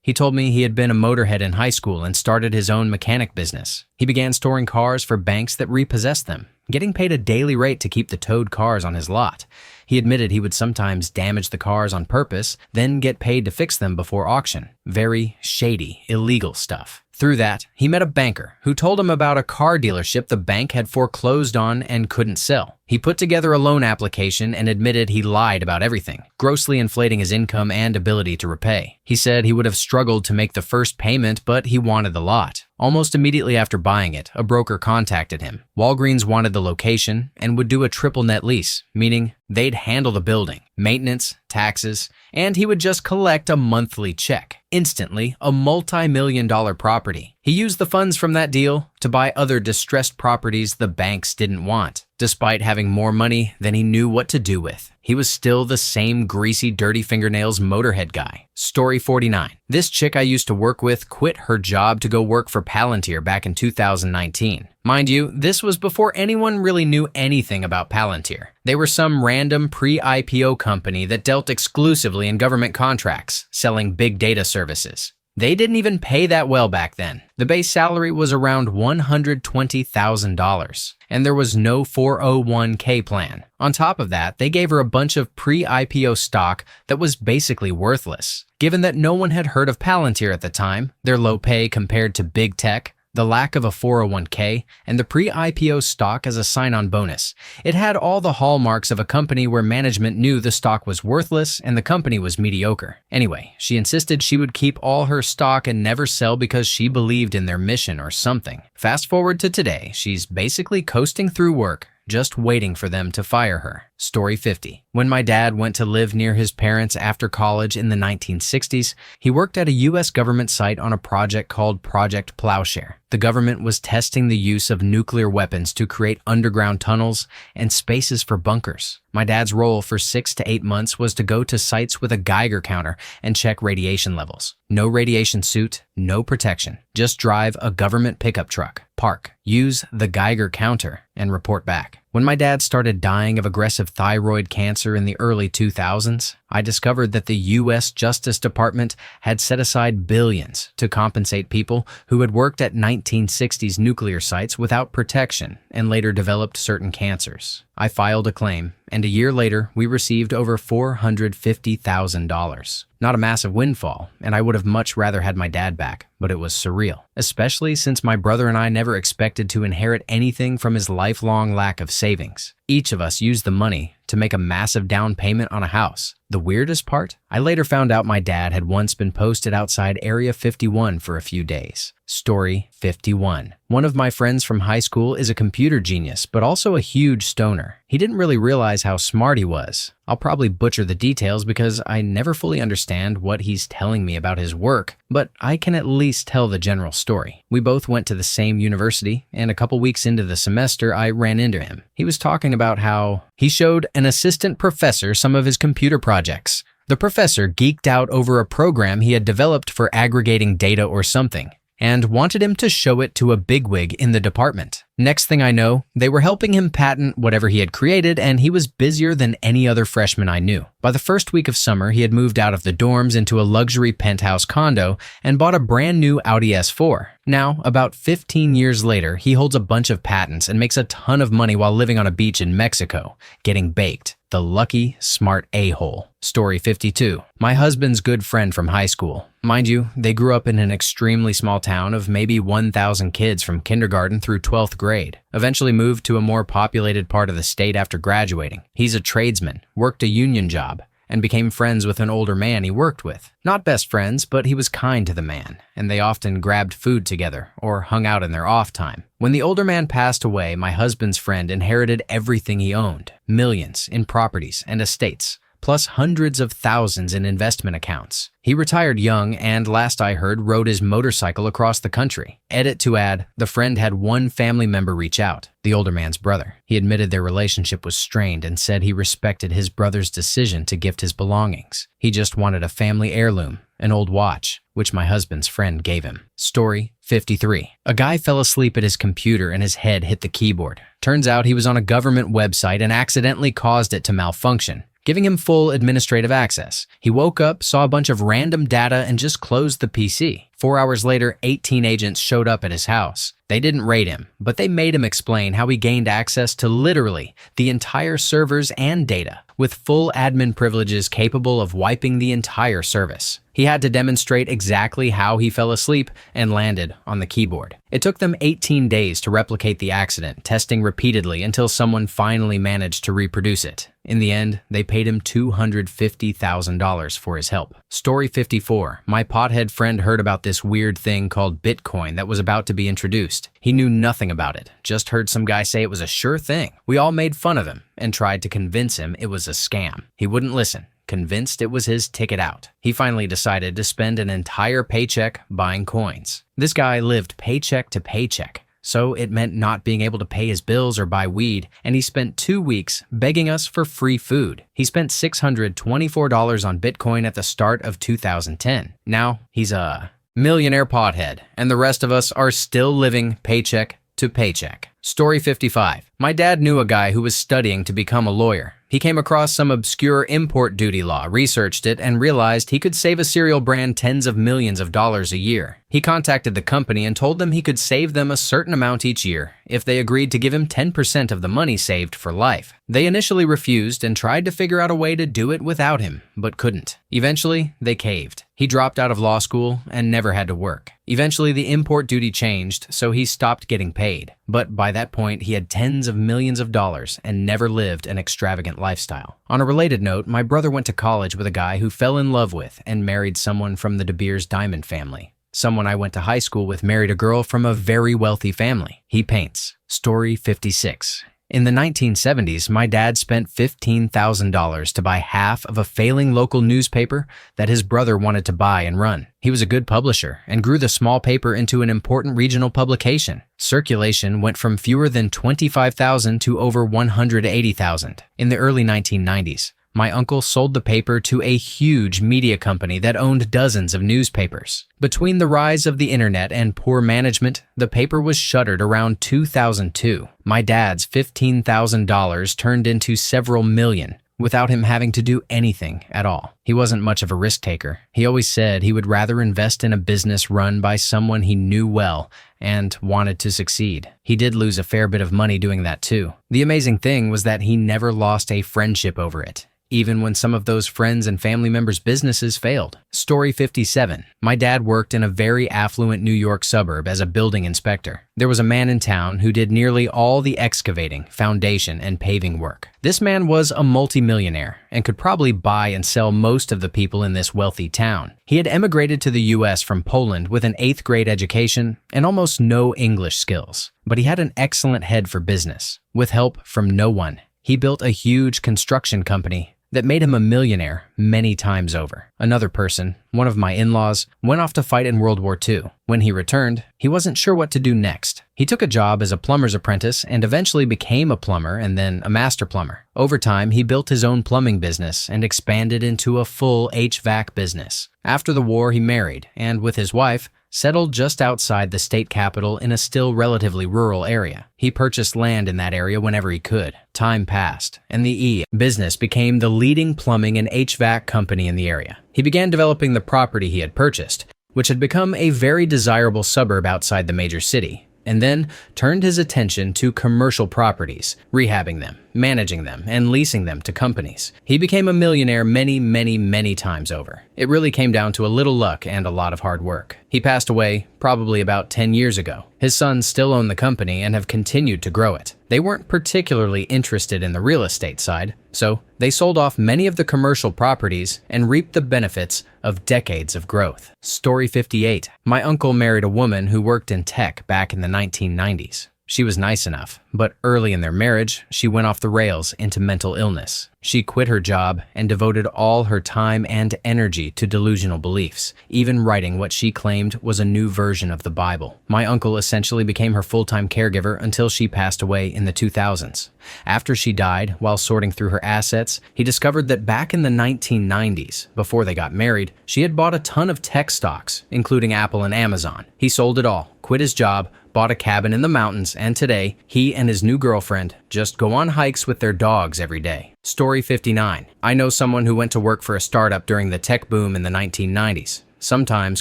He told me he had been a motorhead in high school and started his own mechanic business. He began storing cars for banks that repossessed them, getting paid a daily rate to keep the towed cars on his lot. He admitted he would sometimes damage the cars on purpose, then get paid to fix them before auction. Very shady, illegal stuff. Through that, he met a banker who told him about a car dealership the bank had foreclosed on and couldn't sell. He put together a loan application and admitted he lied about everything, grossly inflating his income and ability to repay. He said he would have struggled to make the first payment, but he wanted the lot. Almost immediately after buying it, a broker contacted him. Walgreens wanted the location and would do a triple net lease, meaning they'd handle the building, maintenance, taxes, and he would just collect a monthly check. Instantly, a multi-million-dollar property. He used the funds from that deal to buy other distressed properties the banks didn't want. Despite having more money than he knew what to do with, he was still the same greasy, dirty fingernails motorhead guy. Story 49. This chick I used to work with quit her job to go work for Palantir back in 2019. Mind you, this was before anyone really knew anything about Palantir. They were some random pre-IPO company that dealt exclusively in government contracts, selling big data services. They didn't even pay that well back then. The base salary was around $120,000, and there was no 401k plan. On top of that, they gave her a bunch of pre-IPO stock that was basically worthless. Given that no one had heard of Palantir at the time, their low pay compared to big tech, the lack of a 401k, and the pre-IPO stock as a sign-on bonus. It had all the hallmarks of a company where management knew the stock was worthless and the company was mediocre. Anyway, she insisted she would keep all her stock and never sell because she believed in their mission or something. Fast forward to today, she's basically coasting through work, just waiting for them to fire her. Story 50. When my dad went to live near his parents after college in the 1960s, he worked at a U.S. government site on a project called Project Plowshare. The government was testing the use of nuclear weapons to create underground tunnels and spaces for bunkers. My dad's role for 6 to 8 months was to go to sites with a Geiger counter and check radiation levels. No radiation suit, no protection. Just drive a government pickup truck, park, use the Geiger counter, and report back. When my dad started dying of aggressive thyroid cancer in the early 2000s, I discovered that the U.S. Justice Department had set aside billions to compensate people who had worked at 1960s nuclear sites without protection and later developed certain cancers. I filed a claim, and a year later, we received over $450,000. Not a massive windfall, and I would have much rather had my dad back, but it was surreal, especially since my brother and I never expected to inherit anything from his lifelong lack of savings. Each of us used the money to make a massive down payment on a house. The weirdest part? I later found out my dad had once been posted outside Area 51 for a few days. Story 51. One of my friends from high school is a computer genius, but also a huge stoner. He didn't really realize how smart he was. I'll probably butcher the details because I never fully understand what he's telling me about his work, but I can at least tell the general story. We both went to the same university, and a couple weeks into the semester, I ran into him. He was talking about how he showed an assistant professor some of his computer projects. The professor geeked out over a program he had developed for aggregating data or something, and wanted him to show it to a bigwig in the department. Next thing I know, they were helping him patent whatever he had created, and he was busier than any other freshman I knew. By the first week of summer, he had moved out of the dorms into a luxury penthouse condo and bought a brand new Audi S4. Now, about 15 years later, he holds a bunch of patents and makes a ton of money while living on a beach in Mexico, getting baked. The lucky, smart a-hole. Story 52. My husband's good friend from high school. Mind you, they grew up in an extremely small town of maybe 1,000 kids from kindergarten through 12th grade. Eventually moved to a more populated part of the state after graduating. He's a tradesman, worked a union job, and became friends with an older man he worked with. Not best friends, but he was kind to the man, and they often grabbed food together or hung out in their off time. When the older man passed away, my husband's friend inherited everything he owned, millions in properties and estates, plus hundreds of thousands in investment accounts. He retired young and, last I heard, rode his motorcycle across the country. Edit to add, the friend had one family member reach out, the older man's brother. He admitted their relationship was strained and said he respected his brother's decision to gift his belongings. He just wanted a family heirloom, an old watch, which my husband's friend gave him. Story 53. A guy fell asleep at his computer and his head hit the keyboard. Turns out he was on a government website and accidentally caused it to malfunction, giving him full administrative access. He woke up, saw a bunch of random data, and just closed the PC. 4 hours later, 18 agents showed up at his house. They didn't raid him, but they made him explain how he gained access to literally the entire servers and data, with full admin privileges capable of wiping the entire service. He had to demonstrate exactly how he fell asleep and landed on the keyboard. It took them 18 days to replicate the accident, testing repeatedly until someone finally managed to reproduce it. In the end, they paid him $250,000 for his help. Story 54. My pothead friend heard about this weird thing called Bitcoin that was about to be introduced. He knew nothing about it, just heard some guy say it was a sure thing. We all made fun of him and tried to convince him it was a scam. He wouldn't listen, convinced it was his ticket out. He finally decided to spend an entire paycheck buying coins. This guy lived paycheck to paycheck, so it meant not being able to pay his bills or buy weed, and he spent 2 weeks begging us for free food. He spent $624 on Bitcoin at the start of 2010. Now, he's a millionaire pothead, and the rest of us are still living paycheck to paycheck. Story 55. My dad knew a guy who was studying to become a lawyer. He came across some obscure import duty law, researched it, and realized he could save a cereal brand tens of millions of dollars a year. He contacted the company and told them he could save them a certain amount each year if they agreed to give him 10% of the money saved for life. They initially refused and tried to figure out a way to do it without him, but couldn't. Eventually, they caved. He dropped out of law school and never had to work. Eventually, the import duty changed, so he stopped getting paid. But by that point, he had tens of millions of dollars and never lived an extravagant lifestyle. On a related note, my brother went to college with a guy who fell in love with and married someone from the De Beers Diamond family. Someone I went to high school with married a girl from a very wealthy family. He paints. Story 56. In the 1970s, my dad spent $15,000 to buy half of a failing local newspaper that his brother wanted to buy and run. He was a good publisher and grew the small paper into an important regional publication. Circulation went from fewer than 25,000 to over 180,000. In the early 1990s, my uncle sold the paper to a huge media company that owned dozens of newspapers. Between the rise of the internet and poor management, the paper was shuttered around 2002. My dad's $15,000 turned into several million without him having to do anything at all. He wasn't much of a risk taker. He always said he would rather invest in a business run by someone he knew well and wanted to succeed. He did lose a fair bit of money doing that too. The amazing thing was that he never lost a friendship over it, even when some of those friends and family members' businesses failed. Story 57. My dad worked in a very affluent New York suburb as a building inspector. There was a man in town who did nearly all the excavating, foundation, and paving work. This man was a multimillionaire and could probably buy and sell most of the people in this wealthy town. He had emigrated to the U.S. from Poland with an 8th grade education and almost no English skills. But he had an excellent head for business. With help from no one, he built a huge construction company that made him a millionaire many times over. Another person, one of my in-laws, went off to fight in World War II. When he returned, he wasn't sure what to do next. He took a job as a plumber's apprentice and eventually became a plumber and then a master plumber. Over time, he built his own plumbing business and expanded into a full HVAC business. After the war, he married and, with his wife, settled just outside the state capital in a still relatively rural area. He purchased land in that area whenever he could. Time passed, and the business became the leading plumbing and HVAC company in the area. He began developing the property he had purchased, which had become a very desirable suburb outside the major city. and then turned his attention to commercial properties, rehabbing them, managing them, and leasing them to companies. He became a millionaire many times over. It really came down to a little luck and a lot of hard work. He passed away probably about 10 years ago. His sons still own the company and have continued to grow it. They weren't particularly interested in the real estate side, so they sold off many of the commercial properties and reaped the benefits of decades of growth. Story 58. My uncle married a woman who worked in tech back in the 1990s. She was nice enough, but early in their marriage, she went off the rails into mental illness. She quit her job and devoted all her time and energy to delusional beliefs, even writing what she claimed was a new version of the Bible. My uncle essentially became her full-time caregiver until she passed away in the 2000s. After she died, while sorting through her assets, he discovered that back in the 1990s, before they got married, she had bought a ton of tech stocks, including Apple and Amazon. He sold it all, quit his job, bought a cabin in the mountains, and today, he and his new girlfriend just go on hikes with their dogs every day. Story 59. I know someone who went to work for a startup during the tech boom in the 1990s. Sometimes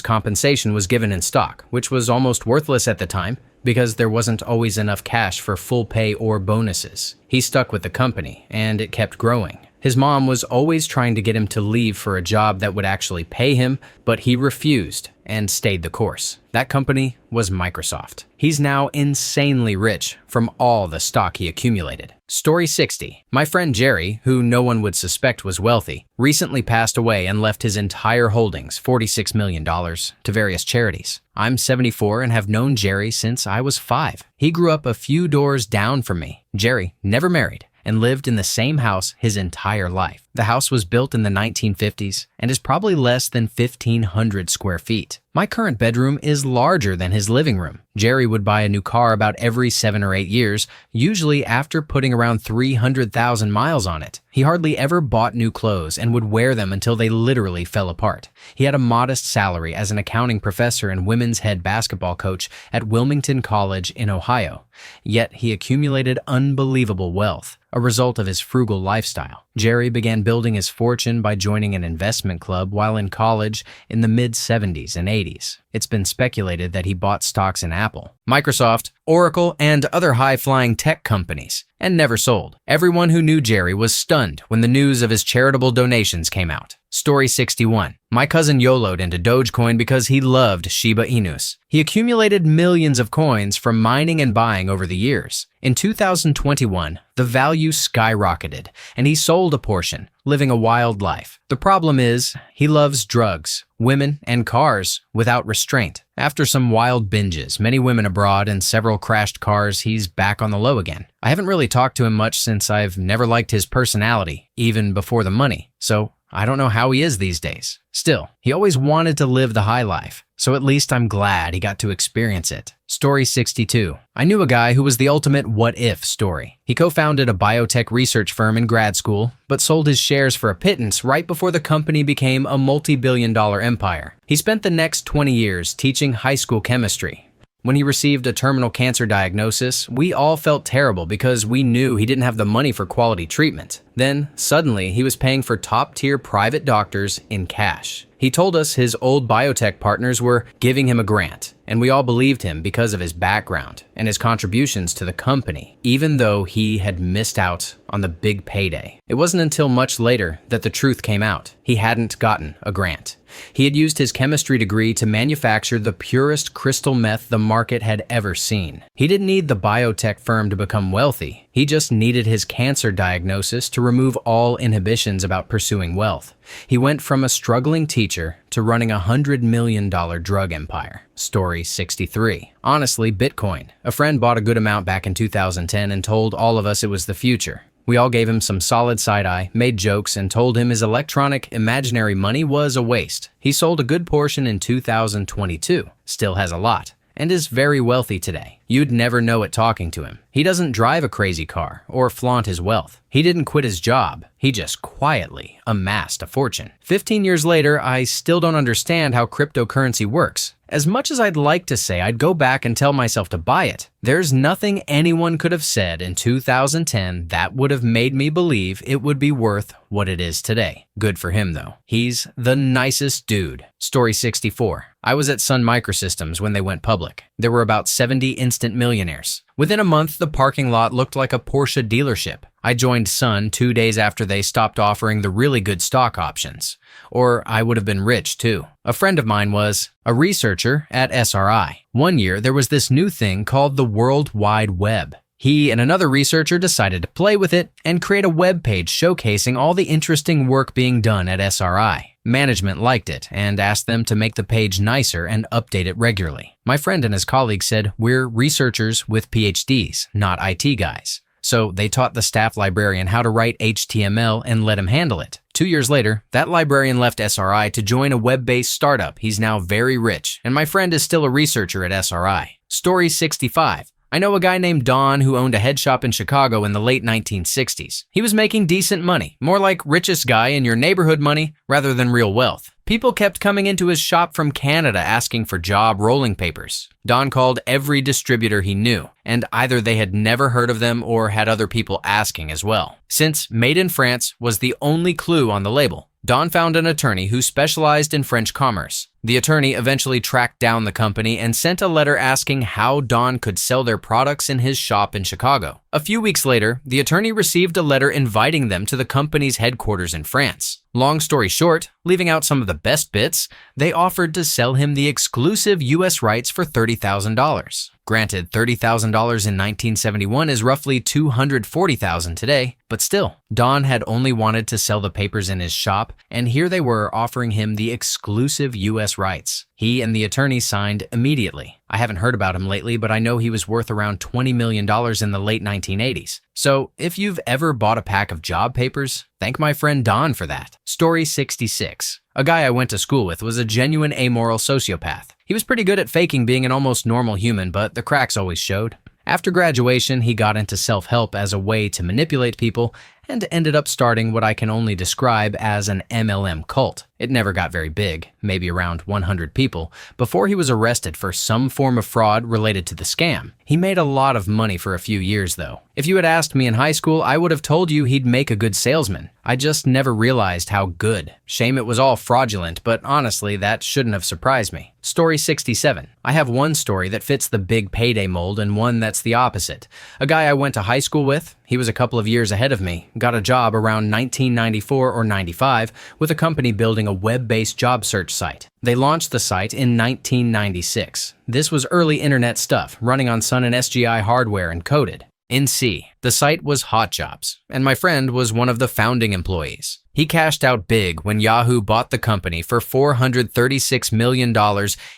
compensation was given in stock, which was almost worthless at the time because there wasn't always enough cash for full pay or bonuses. He stuck with the company, and it kept growing. His mom was always trying to get him to leave for a job that would actually pay him, but he refused and stayed the course. That company was Microsoft. He's now insanely rich from all the stock he accumulated. Story 60. My friend Jerry, who no one would suspect was wealthy, recently passed away and left his entire holdings, $46 million, to various charities. I'm 74 and have known Jerry since I was 5. He grew up a few doors down from me. Jerry never married and lived in the same house his entire life. The house was built in the 1950s and is probably less than 1,500 square feet. My current bedroom is larger than his living room. Jerry would buy a new car about every 7 or 8 years, usually after putting around 300,000 miles on it. He hardly ever bought new clothes and would wear them until they literally fell apart. He had a modest salary as an accounting professor and women's head basketball coach at Wilmington College in Ohio. Yet he accumulated unbelievable wealth, a result of his frugal lifestyle. Jerry began building his fortune by joining an investment club while in college in the mid-70s and 80s. It's been speculated that he bought stocks in Apple, Microsoft, Oracle, and other high-flying tech companies, and never sold. Everyone who knew Jerry was stunned when the news of his charitable donations came out. Story 61. My cousin YOLO'd into Dogecoin because he loved Shiba Inus. He accumulated millions of coins from mining and buying over the years. In 2021, the value skyrocketed, and he sold a portion, living a wild life. The problem is, he loves drugs, women, and cars without restraint. After some wild binges, many women abroad, and several crashed cars, he's back on the low again. I haven't really talked to him much since I've never liked his personality, even before the money, so I don't know how he is these days. Still, he always wanted to live the high life, so at least I'm glad he got to experience it. Story 62. I knew a guy who was the ultimate what-if story. He co-founded a biotech research firm in grad school, but sold his shares for a pittance right before the company became a multi-billion-dollar empire. He spent the next 20 years teaching high school chemistry. When he received a terminal cancer diagnosis, we all felt terrible because we knew he didn't have the money for quality treatment. Then, suddenly, he was paying for top-tier private doctors in cash. He told us his old biotech partners were giving him a grant, and we all believed him because of his background and his contributions to the company, even though he had missed out on the big payday. It wasn't until much later that the truth came out. He hadn't gotten a grant. He had used his chemistry degree to manufacture the purest crystal meth the market had ever seen. He didn't need the biotech firm to become wealthy. He just needed his cancer diagnosis to remove all inhibitions about pursuing wealth. He went from a struggling teacher to running a $100 million drug empire. Story 63. Honestly, Bitcoin. A friend bought a good amount back in 2010 and told all of us it was the future. We all gave him some solid side-eye, made jokes, and told him his electronic, imaginary money was a waste. He sold a good portion in 2022, still has a lot, and is very wealthy today. You'd never know it talking to him. He doesn't drive a crazy car or flaunt his wealth. He didn't quit his job. He just quietly amassed a fortune. 15 years later, I still don't understand how cryptocurrency works. As much as I'd like to say I'd go back and tell myself to buy it, there's nothing anyone could have said in 2010 that would have made me believe it would be worth what it is today. Good for him, though. He's the nicest dude. Story 64. I was at Sun Microsystems when they went public. There were about 70 instant millionaires. Within a month, the parking lot looked like a Porsche dealership. I joined Sun 2 days after they stopped offering the really good stock options. Or I would have been rich, too. A friend of mine was a researcher at SRI. One year, there was this new thing called the World Wide Web. He and another researcher decided to play with it and create a web page showcasing all the interesting work being done at SRI. Management liked it and asked them to make the page nicer and update it regularly. My friend and his colleagues said, "We're researchers with PhDs, not IT guys." So they taught the staff librarian how to write HTML and let him handle it. 2 years later, that librarian left SRI to join a web-based startup. He's now very rich, and my friend is still a researcher at SRI. Story 65. I know a guy named Don who owned a head shop in Chicago in the late 1960s. He was making decent money, more like richest guy in your neighborhood money rather than real wealth. People kept coming into his shop from Canada asking for job rolling papers. Don called every distributor he knew, and either they had never heard of them or had other people asking as well. Since Made in France was the only clue on the label, Don found an attorney who specialized in French commerce. The attorney eventually tracked down the company and sent a letter asking how Don could sell their products in his shop in Chicago. A few weeks later, the attorney received a letter inviting them to the company's headquarters in France. Long story short, leaving out some of the best bits, they offered to sell him the exclusive US rights for $30,000. Granted, $30,000 in 1971 is roughly $240,000 today, but still, Don had only wanted to sell the papers in his shop, and here they were offering him the exclusive US rights. He and the attorney signed immediately. I haven't heard about him lately, but I know he was worth around $20 million in the late 1980s. So if you've ever bought a pack of job papers, thank my friend Don for that. Story 66. A guy I went to school with was a genuine amoral sociopath. He was pretty good at faking being an almost normal human, but the cracks always showed. After graduation, he got into self-help as a way to manipulate people and ended up starting what I can only describe as an MLM cult. It never got very big, maybe around 100 people, before he was arrested for some form of fraud related to the scam. He made a lot of money for a few years, though. If you had asked me in high school, I would have told you he'd make a good salesman. I just never realized how good. Shame it was all fraudulent, but honestly, that shouldn't have surprised me. Story 67. I have one story that fits the big payday mold and one that's the opposite. A guy I went to high school with, he was a couple of years ahead of me, got a job around 1994 or 95 with a company building a web-based job search site. They launched the site in 1996. This was early internet stuff, running on Sun and SGI hardware and coded. In C, the site was Hot Jobs, and my friend was one of the founding employees. He cashed out big when Yahoo bought the company for $436 million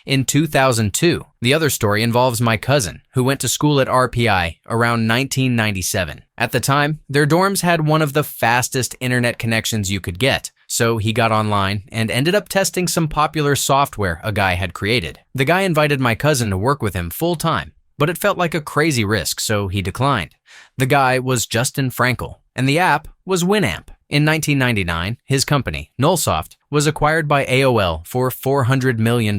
in 2002. The other story involves my cousin, who went to school at RPI around 1997. At the time, their dorms had one of the fastest internet connections you could get, so he got online and ended up testing some popular software a guy had created. The guy invited my cousin to work with him full-time, but it felt like a crazy risk, so he declined. The guy was Justin Frankel, and the app was Winamp. In 1999, his company, Nullsoft, was acquired by AOL for $400 million.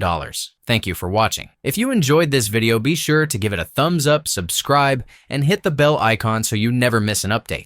Thank you for watching. If you enjoyed this video, be sure to give it a thumbs up, subscribe, and hit the bell icon so you never miss an update.